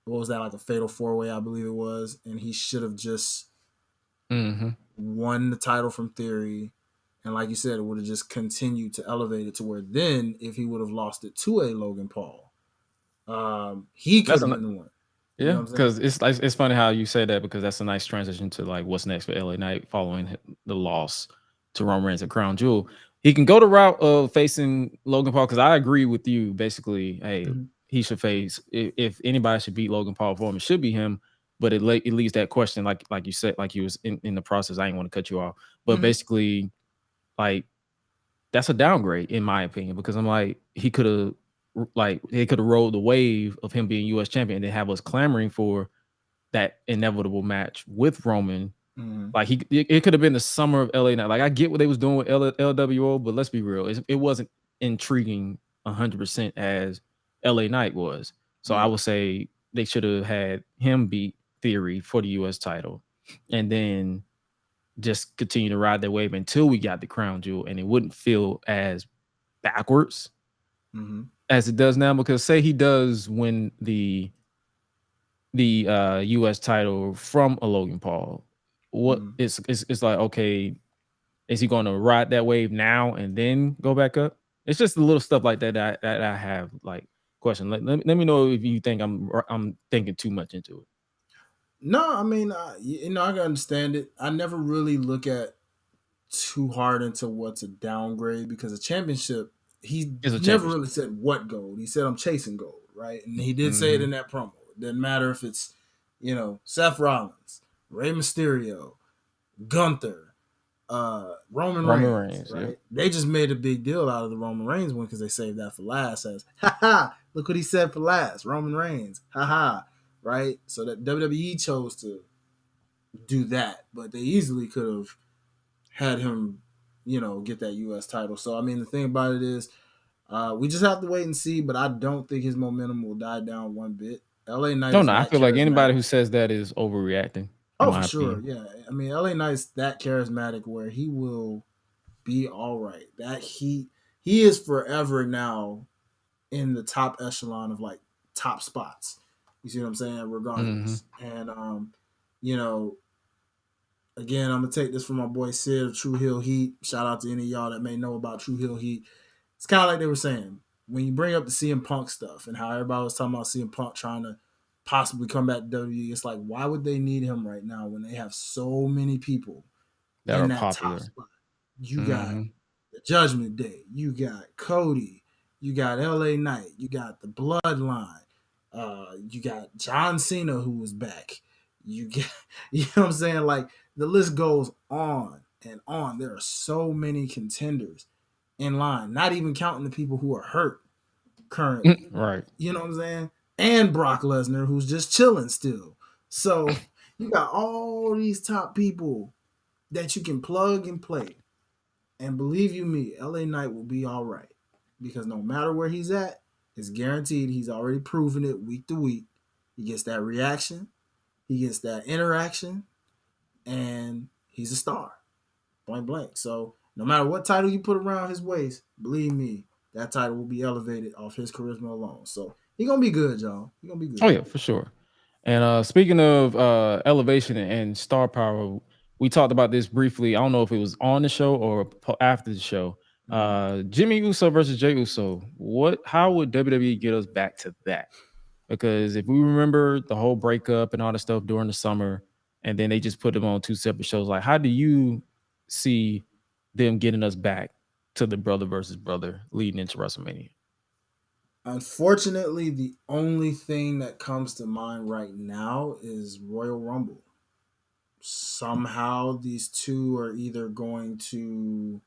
What was that, like a fatal 4-way, I believe it was, and he should have just won the title from Theory. And like you said, it would have just continued to elevate it to where then, if he would have lost it to a Logan Paul, he could have been the one. Yeah, because it's funny how you say that, because that's a nice transition to like what's next for LA Knight following the loss to Roman Reigns at Crown Jewel. He can go the route of facing Logan Paul, because I agree with you. Basically, hey, he should face, if anybody should beat Logan Paul for him, it should be him. But it leaves that question, like you said, like you was in the process. I didn't want to cut you off, but basically, like, that's a downgrade in my opinion, because I'm like, he could have rolled the wave of him being U.S. champion and then have us clamoring for that inevitable match with Roman. Like, it could have been the summer of LA Knight. Like, I get what they was doing with LWO, but let's be real, it wasn't intriguing 100% as LA Knight was. So I would say they should have had him beat Theory for the U.S. title, and then just continue to ride that wave until we got the Crown Jewel, and it wouldn't feel as backwards as it does now. Because say he does win the U.S. title from a Logan Paul, what it's like, okay, is he going to ride that wave now and then go back up? It's just the little stuff like that that I have like question. Let me know if you think I'm thinking too much into it. No, I mean, you know, I can understand it. I never really look at too hard into what's a downgrade, because a championship, he never really said what gold. He said, I'm chasing gold, right? And he did say it in that promo. It doesn't matter if it's, you know, Seth Rollins, Rey Mysterio, Gunther, Roman Reigns, right? Yeah. They just made a big deal out of the Roman Reigns one because they saved that for last. As, look what he said for last, Roman Reigns, right? So that WWE chose to do that, but they easily could have had him, you know, get that U.S. title. So, I mean, the thing about it is, we just have to wait and see, but I don't think his momentum will die down one bit. LA Knight No, I feel like anybody who says that is overreacting. Oh, for sure. Yeah. I mean, LA Knight's that charismatic where he will be all right. That he is forever now in the top echelon of like top spots. You see what I'm saying? Regardless. And you know, again, I'm gonna take this from my boy Sid of True Hill Heat. Shout out to any of y'all that may know about True Hill Heat. It's kind of like they were saying, when you bring up the CM Punk stuff and how everybody was talking about CM Punk trying to possibly come back to WWE, it's like, why would they need him right now when they have so many people that in are that popular top spot? You got the Judgment Day, you got Cody, you got LA Knight, you got the Bloodline, you got John Cena who was back. You get, you know what I'm saying? Like, the list goes on and on. There are so many contenders in line, not even counting the people who are hurt currently. Right. You know what I'm saying? And Brock Lesnar, who's just chilling still. So you got all these top people that you can plug and play. And believe you me, LA Knight will be all right. Because no matter where he's at, it's guaranteed. He's already proven it week to week. He gets that reaction. He gets that interaction. And he's a star. Point blank. So no matter what title you put around his waist, believe me, that title will be elevated off his charisma alone. So he gonna be good, y'all. He gonna be good. Oh yeah, for sure. And speaking of elevation and star power, we talked about this briefly. I don't know if it was on the show or after the show. Jimmy Uso versus Jey Uso. How would WWE get us back to that? Because if we remember the whole breakup and all the stuff during the summer, and then they just put them on two separate shows, like how do you see them getting us back to the brother versus brother leading into WrestleMania? Unfortunately, the only thing that comes to mind right now is Royal Rumble. Somehow these two are either going to,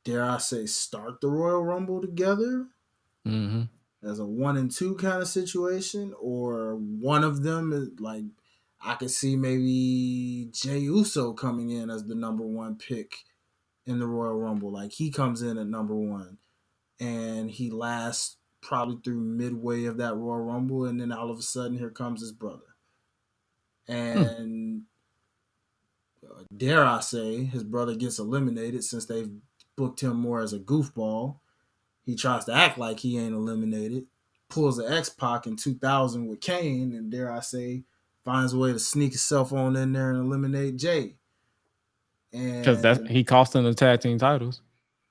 dare I say, start the Royal Rumble together as a 1 and 2 kind of situation, or one of them is like, I could see maybe Jey Uso coming in as the number 1 pick in the Royal Rumble. Like, he comes in at number 1 and he lasts probably through midway of that Royal Rumble, and then all of a sudden here comes his brother. And dare I say, his brother gets eliminated since they've booked him more as a goofball. He tries to act like he ain't eliminated, pulls an X-Pac in 2000 with Kane, and dare I say, finds a way to sneak himself on in there and eliminate Jay. Because he cost them the tag team titles.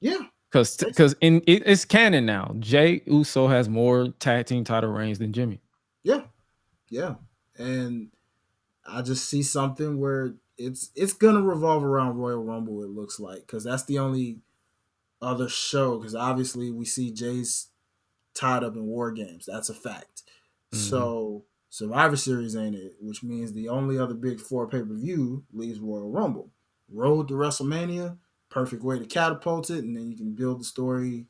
Yeah. Because it's canon now. Jey Uso has more tag team title reigns than Jimmy. Yeah. And I just see something where it's gonna revolve around Royal Rumble, it looks like, because that's the only other show. Because obviously we see Jay's tied up in War Games. That's a fact. So Survivor Series ain't it, which means the only other big 4 pay-per-view leaves Royal Rumble. Road to WrestleMania, perfect way to catapult it, and then you can build the story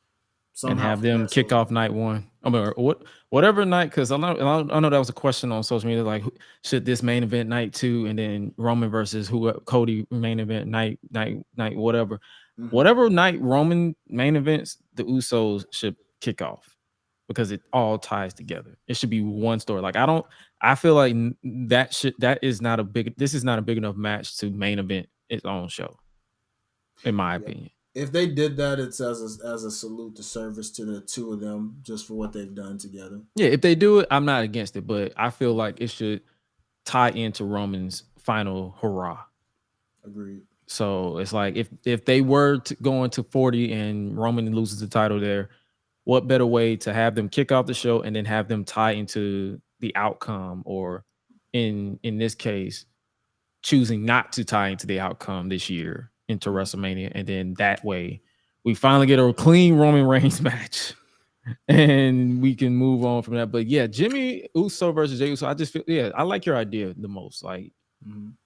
somehow and have them kick off night 1. I mean, whatever night, because I know that was a question on social media, like, should this main event night 2, and then Roman versus Cody main event night whatever. Whatever night Roman main events, the Usos should kick off, because it all ties together. It should be one story. Like, I feel like this is not a big enough match to main event its own show, in my opinion. If they did that, it's as a salute to service to the two of them just for what they've done together. Yeah, if they do it, I'm not against it, but I feel like it should tie into Roman's final hurrah. Agreed. So it's like if they were to go into 40 and Roman loses the title there, what better way to have them kick off the show and then have them tie into the outcome, or in this case, choosing not to tie into the outcome this year into WrestleMania, and then that way we finally get a clean Roman Reigns match and we can move on from that. But yeah, Jimmy Uso versus Jey Uso, I just feel, yeah, I like your idea the most. Like,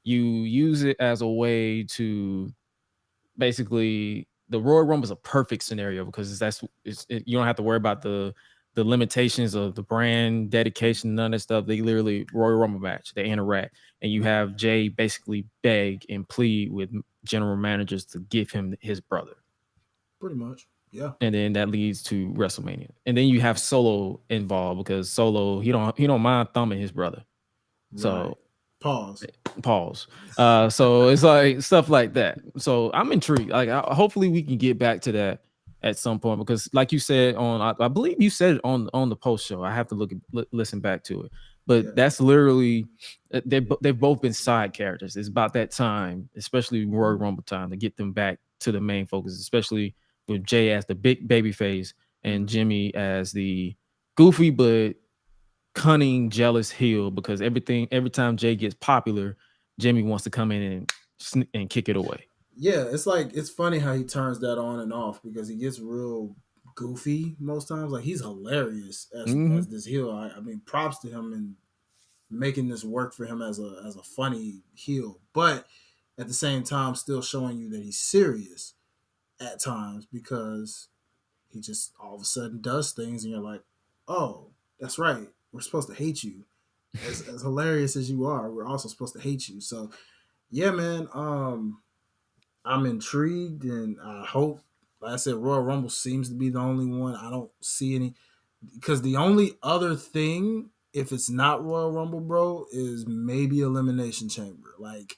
you use it as a way to basically, the Royal Rumble is a perfect scenario because you don't have to worry about the limitations of the brand dedication, none of that stuff. They literally Royal Rumble match, they interact, and you have Jay basically beg and plead with general managers to give him his brother. Pretty much, yeah. And then that leads to WrestleMania, and then you have Solo involved because Solo he don't mind thumbing his brother. Right. So pause. So it's like stuff like that. So I'm intrigued. Like, hopefully we can get back to that at some point, because like you said I believe you said it on the post show. I have to listen back to it, but that's literally they've both been side characters. It's about that time, especially Royal Rumble time, to get them back to the main focus, especially with Jay as the big baby face and Jimmy as the goofy but cunning, jealous heel, because every time Jay gets popular, Jimmy wants to come in and kick it away. Yeah, it's like, it's funny how he turns that on and off, because he gets real goofy most times. Like, he's hilarious as this heel. I mean, props to him and making this work for him as a funny heel, but at the same time still showing you that he's serious at times, because he just all of a sudden does things and you're like, oh, that's right, we're supposed to hate you. As hilarious as you are, we're also supposed to hate you. So yeah, man, I'm intrigued, and I hope, like I said, Royal Rumble seems to be the only one. I don't see any, because the only other thing, if it's not Royal Rumble, bro, is maybe Elimination Chamber. Like,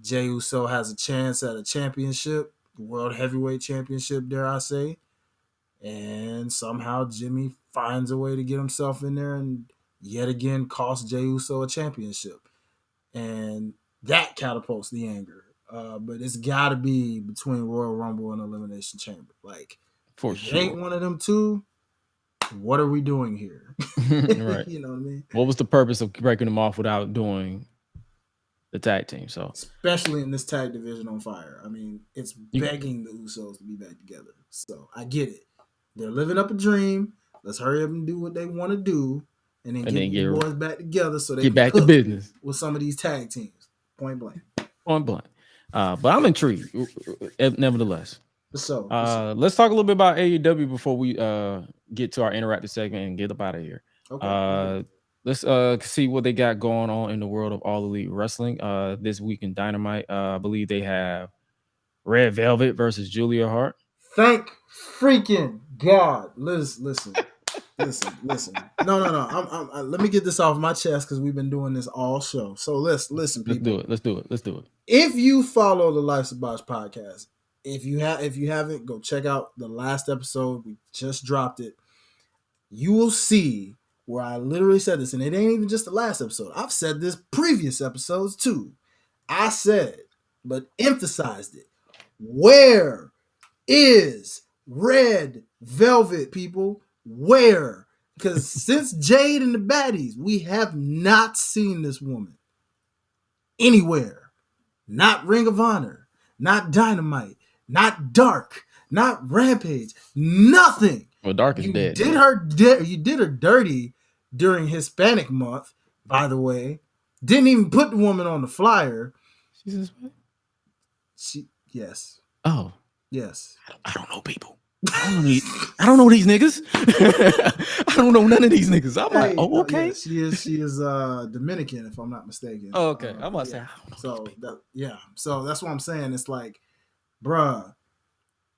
Jey Uso has a chance at a championship, World Heavyweight Championship, dare I say, and somehow Jimmy finds a way to get himself in there and yet again cost Jey Uso a championship, and that catapults the anger. But it's got to be between Royal Rumble and Elimination Chamber. Like, for if sure, it ain't one of them two, what are we doing here? Right. You know what I mean? What was the purpose of breaking them off without doing the tag team? So, especially in this tag division on fire, I mean, it's begging the Usos to be back together. So I get it. They're living up a dream. Let's hurry up and do what they want to do, and then get the boys back together so they get can back to business with some of these tag teams. Point blank. But I'm intrigued, nevertheless. So let's talk a little bit about AEW before we get to our interactive segment and get up out of here. Okay. Let's see what they got going on in the world of All Elite Wrestling this week in Dynamite. I believe they have Red Velvet versus Julia Hart. Thank freaking God. Listen. No. Let me get this off my chest, because we've been doing this all show. So listen, people. Let's do it. If you follow the Life's a Botch podcast, if you haven't, go check out the last episode. We just dropped it. You will see where I literally said this, and it ain't even just the last episode. I've said this previous episodes too. I said, but emphasized it. Where is Red Velvet, people? Where? Because since Jade and the Baddies, we have not seen this woman anywhere. Not Ring of Honor, not Dynamite, not Dark, not Rampage, nothing. Well, Dark is dead. You did her dirty during Hispanic Month, by the way. Didn't even put the woman on the flyer. She's Hispanic? Yes. Oh. Yes. I don't know people. I don't know these niggas. I don't know none of these niggas. I'm like, oh, okay. Yeah, she is Dominican, if I'm not mistaken. Oh, okay. I'm about to say, so that's what I'm saying. It's like, bruh,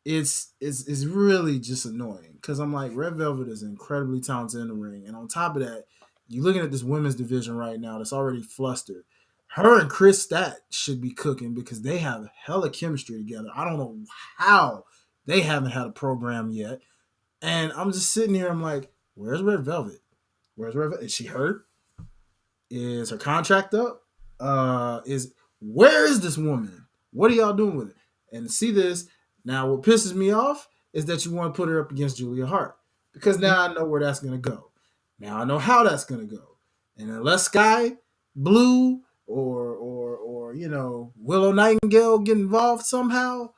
it's really just annoying, because I'm like, Red Velvet is incredibly talented in the ring, and on top of that, you're looking at this women's division right now that's already flustered. Her and Chris Stat should be cooking, because they have hella chemistry together. I don't know how They haven't had a program yet. And I'm just sitting here. I'm like, where's Red Velvet? Where's Red Velvet? Is she hurt? Is her contract up? Where is this woman? What are y'all doing with it? And to see this, now what pisses me off is that you want to put her up against Julia Hart. Because now I know where that's gonna go. Now I know how that's gonna go. And unless Sky Blue or Willow Nightingale get involved somehow,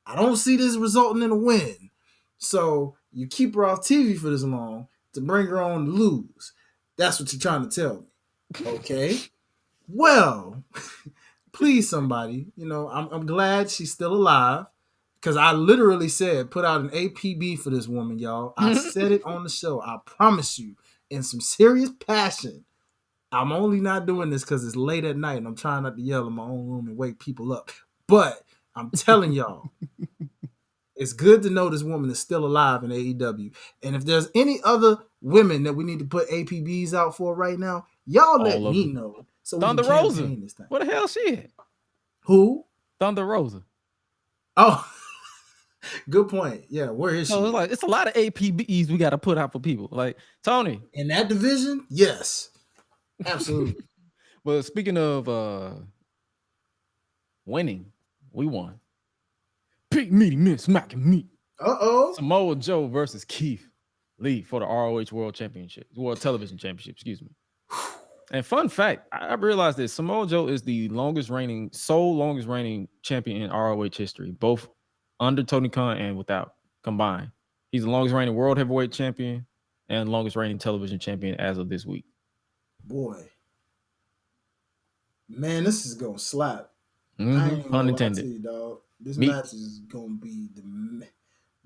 I don't see this resulting in a win. So you keep her off TV for this long to bring her on to lose. That's what you're trying to tell me. Okay. Well, please, somebody. I'm glad she's still alive. Because I literally said, put out an APB for this woman, y'all. I said it on the show. I promise you, in some serious passion. I'm only not doing this because it's late at night and I'm trying not to yell in my own room and wake people up. But I'm telling y'all, it's good to know this woman is still alive in AEW. And if there's any other women that we need to put APBs out for right now, y'all let me know. So Thunder we can Rosa. campaign this thing. What the hell she at? Who? Thunder Rosa. Oh, good point. Yeah, where is she? So it's a lot of APBs we got to put out for people. Like Tony. In that division? Yes. Absolutely. Well, speaking of winning, we won. Big meaty men smacking meat. Samoa Joe versus Keith Lee for the ROH World Television Championship, excuse me. And fun fact, I realized that Samoa Joe is the longest reigning champion in ROH history, both under Tony Khan and without combined. He's the longest reigning world heavyweight champion and longest reigning television champion as of this week. Boy. Man, this is going to slap. Mm-hmm. Pun intended. You, dog. This match is going to be the...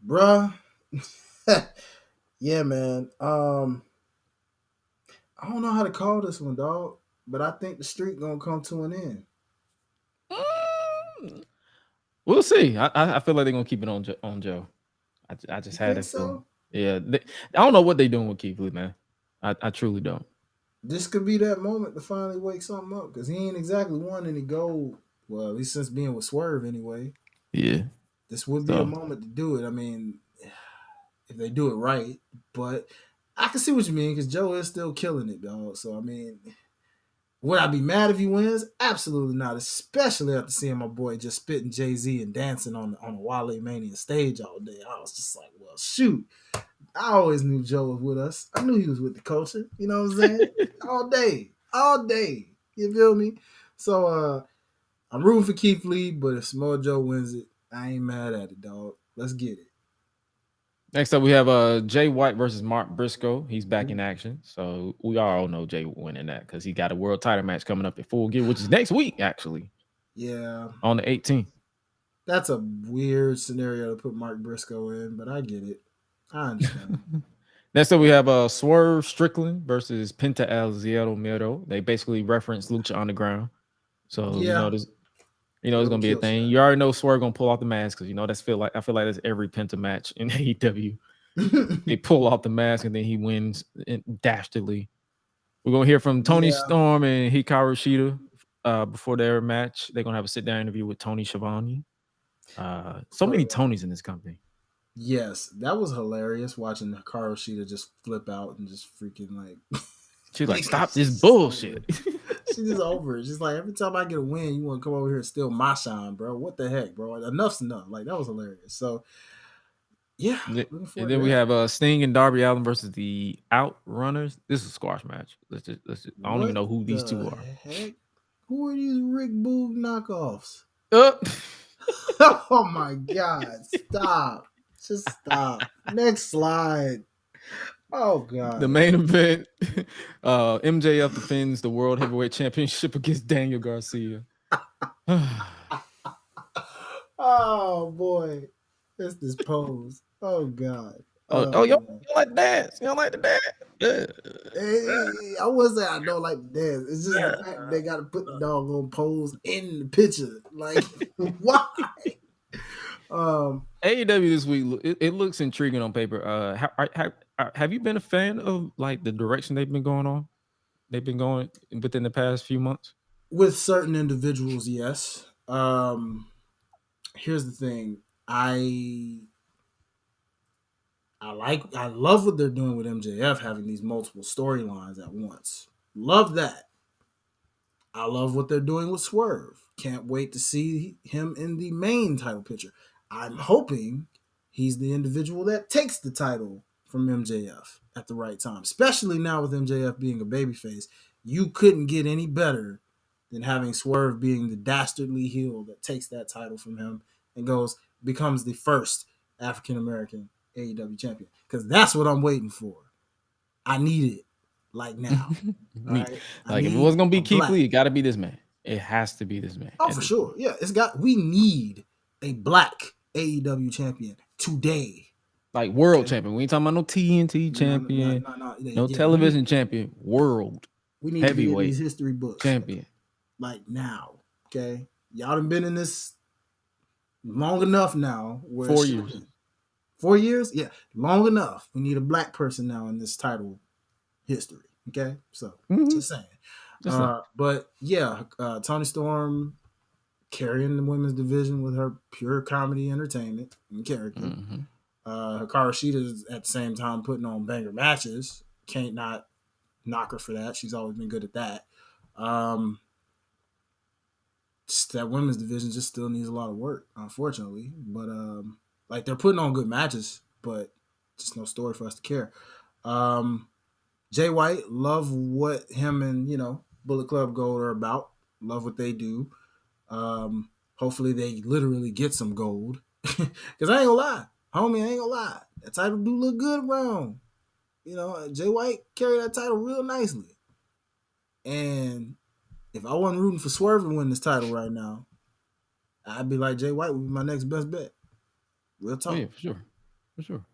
Bruh. Yeah, man. I don't know how to call this one, dog, but I think the streak going to come to an end. We'll see. I feel like they're going to keep it on Joe. I just had it. So? Yeah. I don't know what they're doing with Keith Lee, man. I truly don't. This could be that moment to finally wake something up because he ain't exactly won any gold. Well, at least since being with Swerve anyway. Yeah. This would be a moment to do it. I mean, if they do it right. But I can see what you mean because Joe is still killing it, dog. So, I mean, would I be mad if he wins? Absolutely not, especially after seeing my boy just spitting Jay-Z and dancing on a Wale Mania stage all day. I was just like, well, shoot. I always knew Joe was with us. I knew he was with the culture. You know what I'm saying? All day. You feel me? So I'm rooting for Keith Lee, but if Samoa Joe wins it, I ain't mad at it, dog. Let's get it. Next up, we have Jay White versus Mark Briscoe. He's back in action. So we all know Jay winning that because he got a world title match coming up at Full Gear, which is next week, actually. Yeah. On the 18th. That's a weird scenario to put Mark Briscoe in, but I get it. I understand. Next up, we have Swerve Strickland versus Penta El Zero Miedo. They basically reference Lucha Underground. So, it's gonna be a thing. You already know Swerve gonna pull off the mask because I feel like that's every Penta match in AEW. They pull off the mask and then he wins dastardly. We're gonna hear from Tony Storm and Hikaru Shida before their match. They're gonna have a sit-down interview with Tony Schiavone. So many Tonys in this company. Yes, that was hilarious watching Hikaru Shida just flip out and just freaking like. She's like, stop this bullshit. She's just over it. She's like, every time I get a win, you want to come over here and steal my shine, bro. What the heck, bro? Enough's enough. Like, that was hilarious. So, yeah. And then we have Sting and Darby Allin versus the Outrunners. This is a squash match. Let's just I don't even know who these two are. Heck? Who are these Rick Boog knockoffs? Oh, my God. Stop. Just stop. Next slide. Oh, God. The main event, MJF defends the World Heavyweight Championship against Daniel Garcia. Oh, boy. That's this pose. Oh, God. Oh, you don't like to dance. You don't like to dance. Hey, I wouldn't say I don't like to dance. It's just the fact that they got to put the doggone pose in the picture. Like, why? AEW this week, it looks intriguing on paper. Have you been a fan of like the direction they've been going within the past few months? With certain individuals, yes. Here's the thing. I love what they're doing with MJF, having these multiple storylines at once. Love that. I love what they're doing with Swerve. Can't wait to see him in the main title picture. I'm hoping he's the individual that takes the title from MJF at the right time, especially now with MJF being a babyface. You couldn't get any better than having Swerve being the dastardly heel that takes that title from him and becomes the first African American AEW champion. Because that's what I'm waiting for. I need it like now. Right? Like if it was gonna be Keith Lee, it got to be this man. It has to be this man. Oh, for sure. Yeah, we need a black AEW champion today. Like world champion. We ain't talking about no TNT champion, no television champion. World. We need heavyweight to be in these history books. Champion. Like now. Okay. Y'all done been in this long enough now. 4 years. 4 years? Yeah. Long enough. We need a black person now in this title history. Okay. So just saying. But yeah, Toni Storm carrying the women's division with her pure comedy entertainment and character. Hikaru Shida is at the same time putting on banger matches. Can't not knock her for that. She's always been good at that. Just that women's division just still needs a lot of work, unfortunately. But like they're putting on good matches, but just no story for us to care. Jay White, love what him and Bullet Club Gold are about. Love what they do. Hopefully they literally get some gold. Because I ain't gonna lie. Homie, I ain't gonna lie. That title do look good around. Jay White carried that title real nicely. And if I wasn't rooting for Swerve to win this title right now, I'd be like Jay White would be my next best bet. Real talk. Oh, yeah, for sure.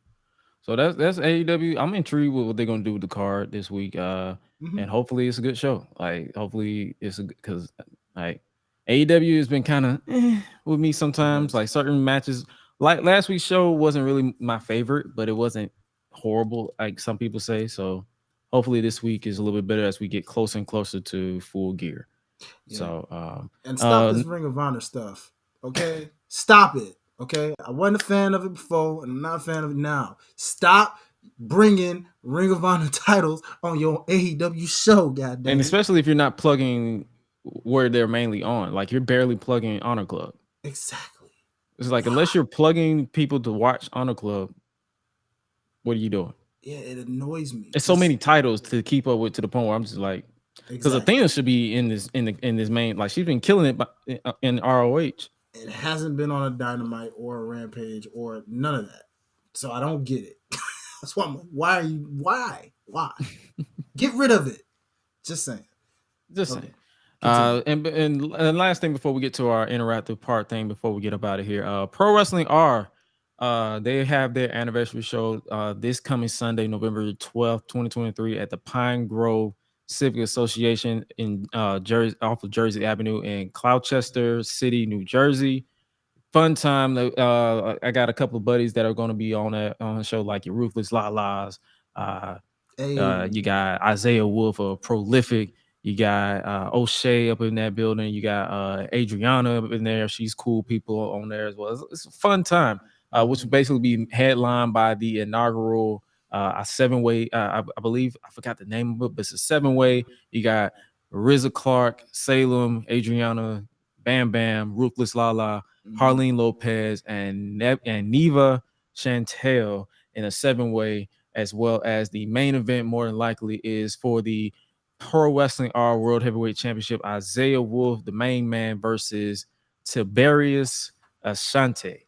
So that's AEW. I'm intrigued with what they're gonna do with the card this week. And hopefully it's a good show. Like hopefully it's because like AEW has been kind of with me sometimes. Like certain matches, like last week's show wasn't really my favorite, but it wasn't horrible, like some people say. So hopefully this week is a little bit better as we get closer and closer to Full Gear. Yeah. So and stop this Ring of Honor stuff, okay? Stop it, okay? I wasn't a fan of it before, and I'm not a fan of it now. Stop bringing Ring of Honor titles on your AEW show, goddamn. And especially if you're not plugging where they're mainly on, like you're barely plugging Honor Club. Exactly. It's like unless you're plugging people to watch Honor Club, what are you doing? Yeah, it annoys me. There's so many titles to keep up with to the point where I'm just like, because Athena should be in this main, like she's been killing it in ROH. It hasn't been on a Dynamite or a Rampage or none of that, so I don't get it. That's why I'm like, why? Get rid of it. Just saying. And last thing before we get to our interactive part thing, before we get up out of here, Pro Wrestling R, they have their anniversary show this coming Sunday, November 12th, 2023 at the Pine Grove Civic Association in Jersey, off of Jersey Avenue in Gloucester City, New Jersey. Fun time. I got a couple of buddies that are going to be on the show, like your Ruthless Lalas. You got Isaiah Wolf, a Prolific. You got O'Shea up in that building. You got Adriana up in there. She's cool people on there as well. It's a fun time, which will basically be headlined by the inaugural a 7-way. I believe I forgot the name of it, but it's a 7-way. You got Riza Clark, Salem, Adriana, Bam Bam, Ruthless Lala, Harleen Lopez, and Neva Chantel in a 7-way, as well as the main event. More than likely is for the Pro Wrestling R World Heavyweight Championship. Isaiah Wolf, the main man, versus Tiberius Ashante.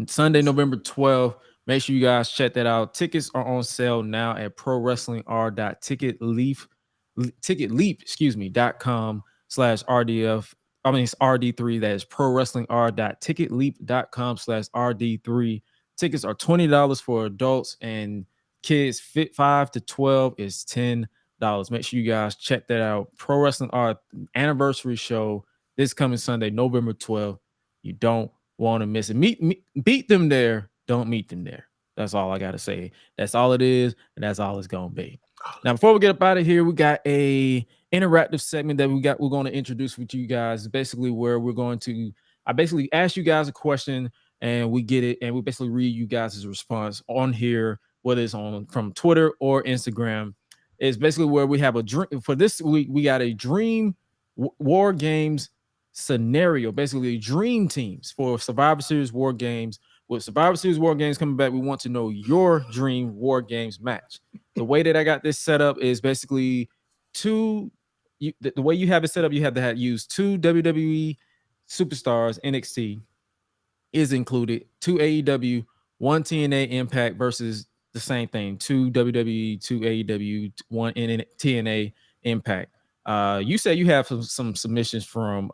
Sunday, November 12th. Make sure you guys check that out. Tickets are on sale now at ProWrestlingR.ticketleap.com/RDF. I mean, it's RD3. That is ProWrestlingR.ticketleap.com/RD3. Tickets are $20 for adults, and kids 5 to 12 is $10. Make sure you guys check that out. Pro Wrestling R anniversary show this coming Sunday, November 12th. You don't want to miss it. Beat them there. Don't meet them there. That's all I got to say. That's all it is, and that's all it's going to be. Now, before we get up out of here, we got a interactive segment that we're going to introduce with you guys. Basically, where I basically ask you guys a question and we get it, and we basically read you guys' response on here, whether it's on from Twitter or Instagram. It's basically where we have a dream for this week. We got a dream war games scenario, basically dream teams for Survivor Series war games. With Survivor Series war games coming back, we want to know your dream war games match. The way that I got this set up is basically the way you have it set up, you have to use 2 WWE superstars. NXT is included, 2 AEW, 1 TNA Impact versus the same thing, 2 WWE, 2 AEW, 1 TNA Impact. You said you have some submissions from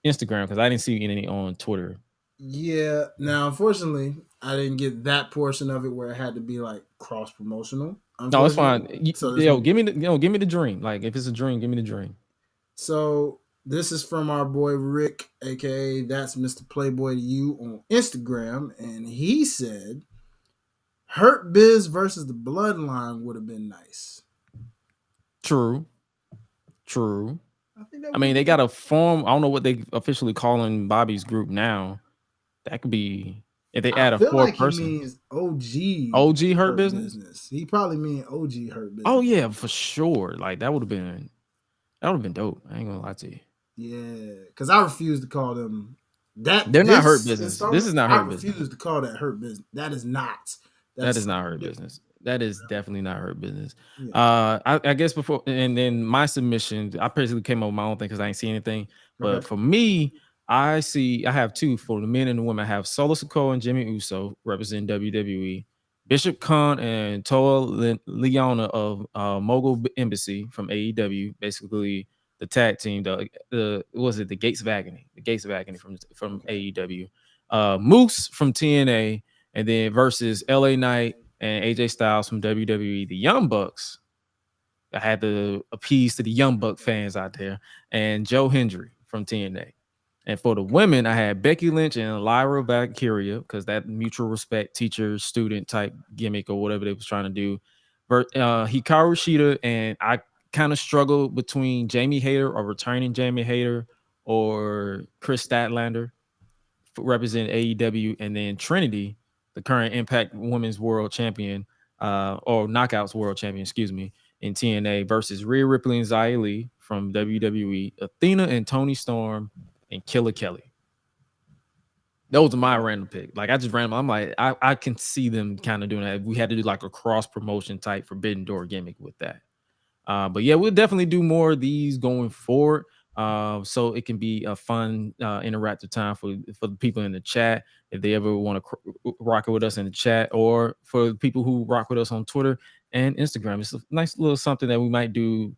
Instagram, because I didn't see any on Twitter. Yeah. Now, unfortunately, I didn't get that portion of it where it had to be like cross promotional. No, it's fine. Give me the dream. Like, if it's a dream, give me the dream. So this is from our boy Rick, aka That's Mr. Playboy to You, on Instagram, and he said, "Hurt Biz versus the Bloodline would have been nice." True. I mean, they got a form. I don't know what they officially calling Bobby's group now. That could be if they add a fourth person. He means OG Hurt Business. He probably mean OG Hurt Business. Oh yeah, for sure. Like that would have been dope. I ain't gonna lie to you. Yeah, because I refuse to call them that. They're not Hurt Business. This is not Hurt Business. I refuse to call that Hurt Business. That is not. That is not Hurt Business. That is definitely not Hurt Business. Yeah. I guess before, and then my submission, I basically came up with my own thing because I ain't see anything. But for me, I have 2 for the men and the women. I have Solo Sikoa and Jimmy Uso representing WWE. Bishop Khan and Toa Leona of Mogul Embassy from AEW, basically the tag team. The Gates of Agony? The Gates of Agony from AEW. Moose from TNA, and then versus LA Knight and AJ Styles from WWE. The Young Bucks. I had to appease to the Young Buck fans out there, and Joe Hendry from TNA. And for the women, I had Becky Lynch and Lyra Valkyria, because that mutual respect teacher-student type gimmick or whatever they was trying to do. Hikaru Shida, and I kind of struggled between Jamie Hayter or returning Jamie Hayter or Chris Statlander representing AEW, and then Trinity, the current Impact Women's World Champion, or Knockouts World Champion, excuse me, in TNA versus Rhea Ripley and Xia Li from WWE, Athena and Toni Storm, and Killer Kelly. Those are my random pick. Like, I just random. I'm like, I can see them kind of doing that. We had to do like a cross promotion type Forbidden Door gimmick with that. But yeah, we'll definitely do more of these going forward. So it can be a fun, interactive time for the people in the chat if they ever want to rock it with us in the chat, or for people who rock with us on Twitter and Instagram. It's a nice little something that we might do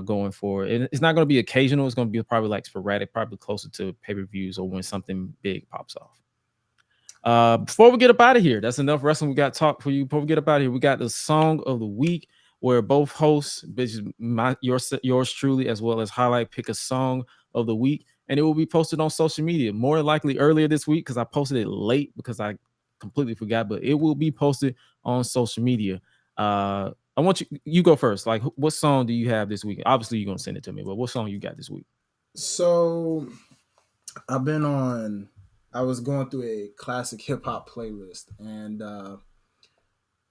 going forward. It's not going to be occasional. It's going to be probably like sporadic, probably closer to pay-per-views or when something big pops off. Before we get up out of here, that's enough wrestling we got talk for you. Before we get up out of here, we got the song of the week, where both hosts, yours truly, as well as Highlight, pick a song of the week, and it will be posted on social media. More likely earlier this week, because I posted it late because I completely forgot, but it will be posted on social media. I want you go first. Like, what song do you have this week? Obviously, you're gonna send it to me, but what song you got this week? So, I was going through a classic hip hop playlist, and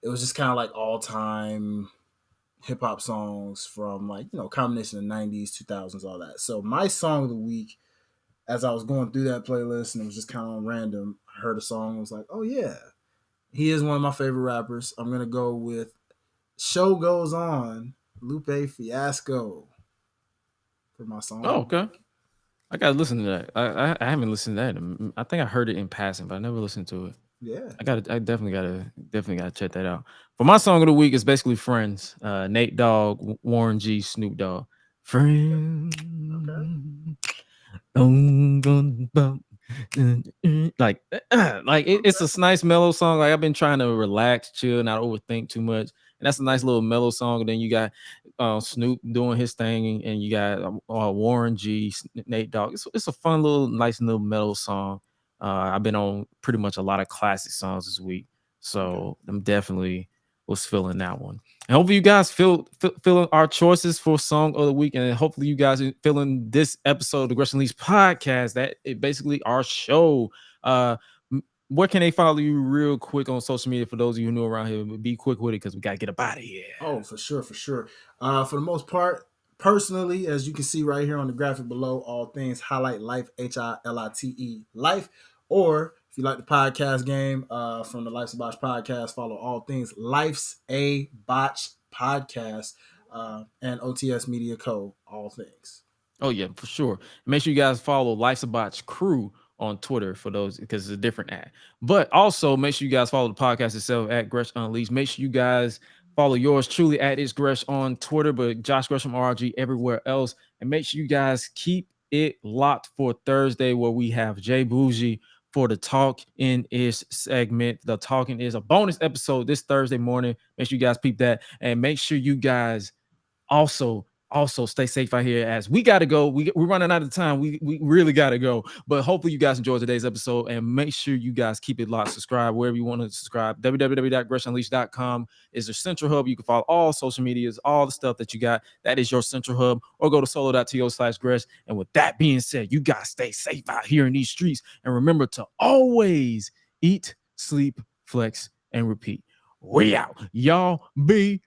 it was just kind of like all time hip hop songs from, like, combination of 90s, 2000s, all that. So my song of the week, as I was going through that playlist, and it was just kind of on random, I heard a song and was like, oh yeah, he is one of my favorite rappers. I'm gonna go with Show Goes On, Lupe Fiasco, for my song. Oh, okay. I gotta listen to that. I haven't listened to that. I think I heard it in passing, but I never listened to it. Yeah, I definitely gotta check that out. For my song of the week, is basically Friends. Nate Dogg, Warren G, Snoop Dogg. Friends. Okay. Like it's a nice mellow song. Like, I've been trying to relax, chill, not overthink too much, and that's a nice little mellow song. And then you got Snoop doing his thing, and you got Warren G, Nate Dogg. It's a fun little, nice little mellow song. I've been on pretty much a lot of classic songs this week, so I'm definitely was feeling that one. And hopefully you guys feeling our choices for song of the week, and hopefully you guys are feeling this episode of the Gresh Unleashed podcast, that it basically our show Where can they follow you real quick on social media for those of you who know around here? Be quick with it because we got to get up out of here. Oh, for sure. For the most part, personally, as you can see right here on the graphic below, all things Highlight Life, HILITE Life. Or if you like the podcast game from the Life's a Botch podcast, follow all things Life's a Botch podcast and OTS Media Co. All things. Oh, yeah, for sure. Make sure you guys follow Life's a Botch crew on Twitter for those because it's a different ad. But also make sure you guys follow the podcast itself at Gresh Unleashed. Make sure you guys follow yours truly at It's Gresh on Twitter, but Josh Gresham RG everywhere else. And make sure you guys keep it locked for Thursday where we have Jay Bougie for the Talk In Is segment. The Talking Is a bonus episode this Thursday morning. Make sure you guys peep that. And make sure you guys also stay safe out here as we got to go. We're running out of time. We really got to go. But hopefully you guys enjoyed today's episode and make sure you guys keep it locked. Subscribe wherever you want to subscribe. www.gressunleashed.com is your central hub. You can follow all social medias, all the stuff that you got. That is your central hub. Or go to solo.to/Gresh. And with that being said, you guys stay safe out here in these streets. And remember to always eat, sleep, flex, and repeat. We out. Y'all be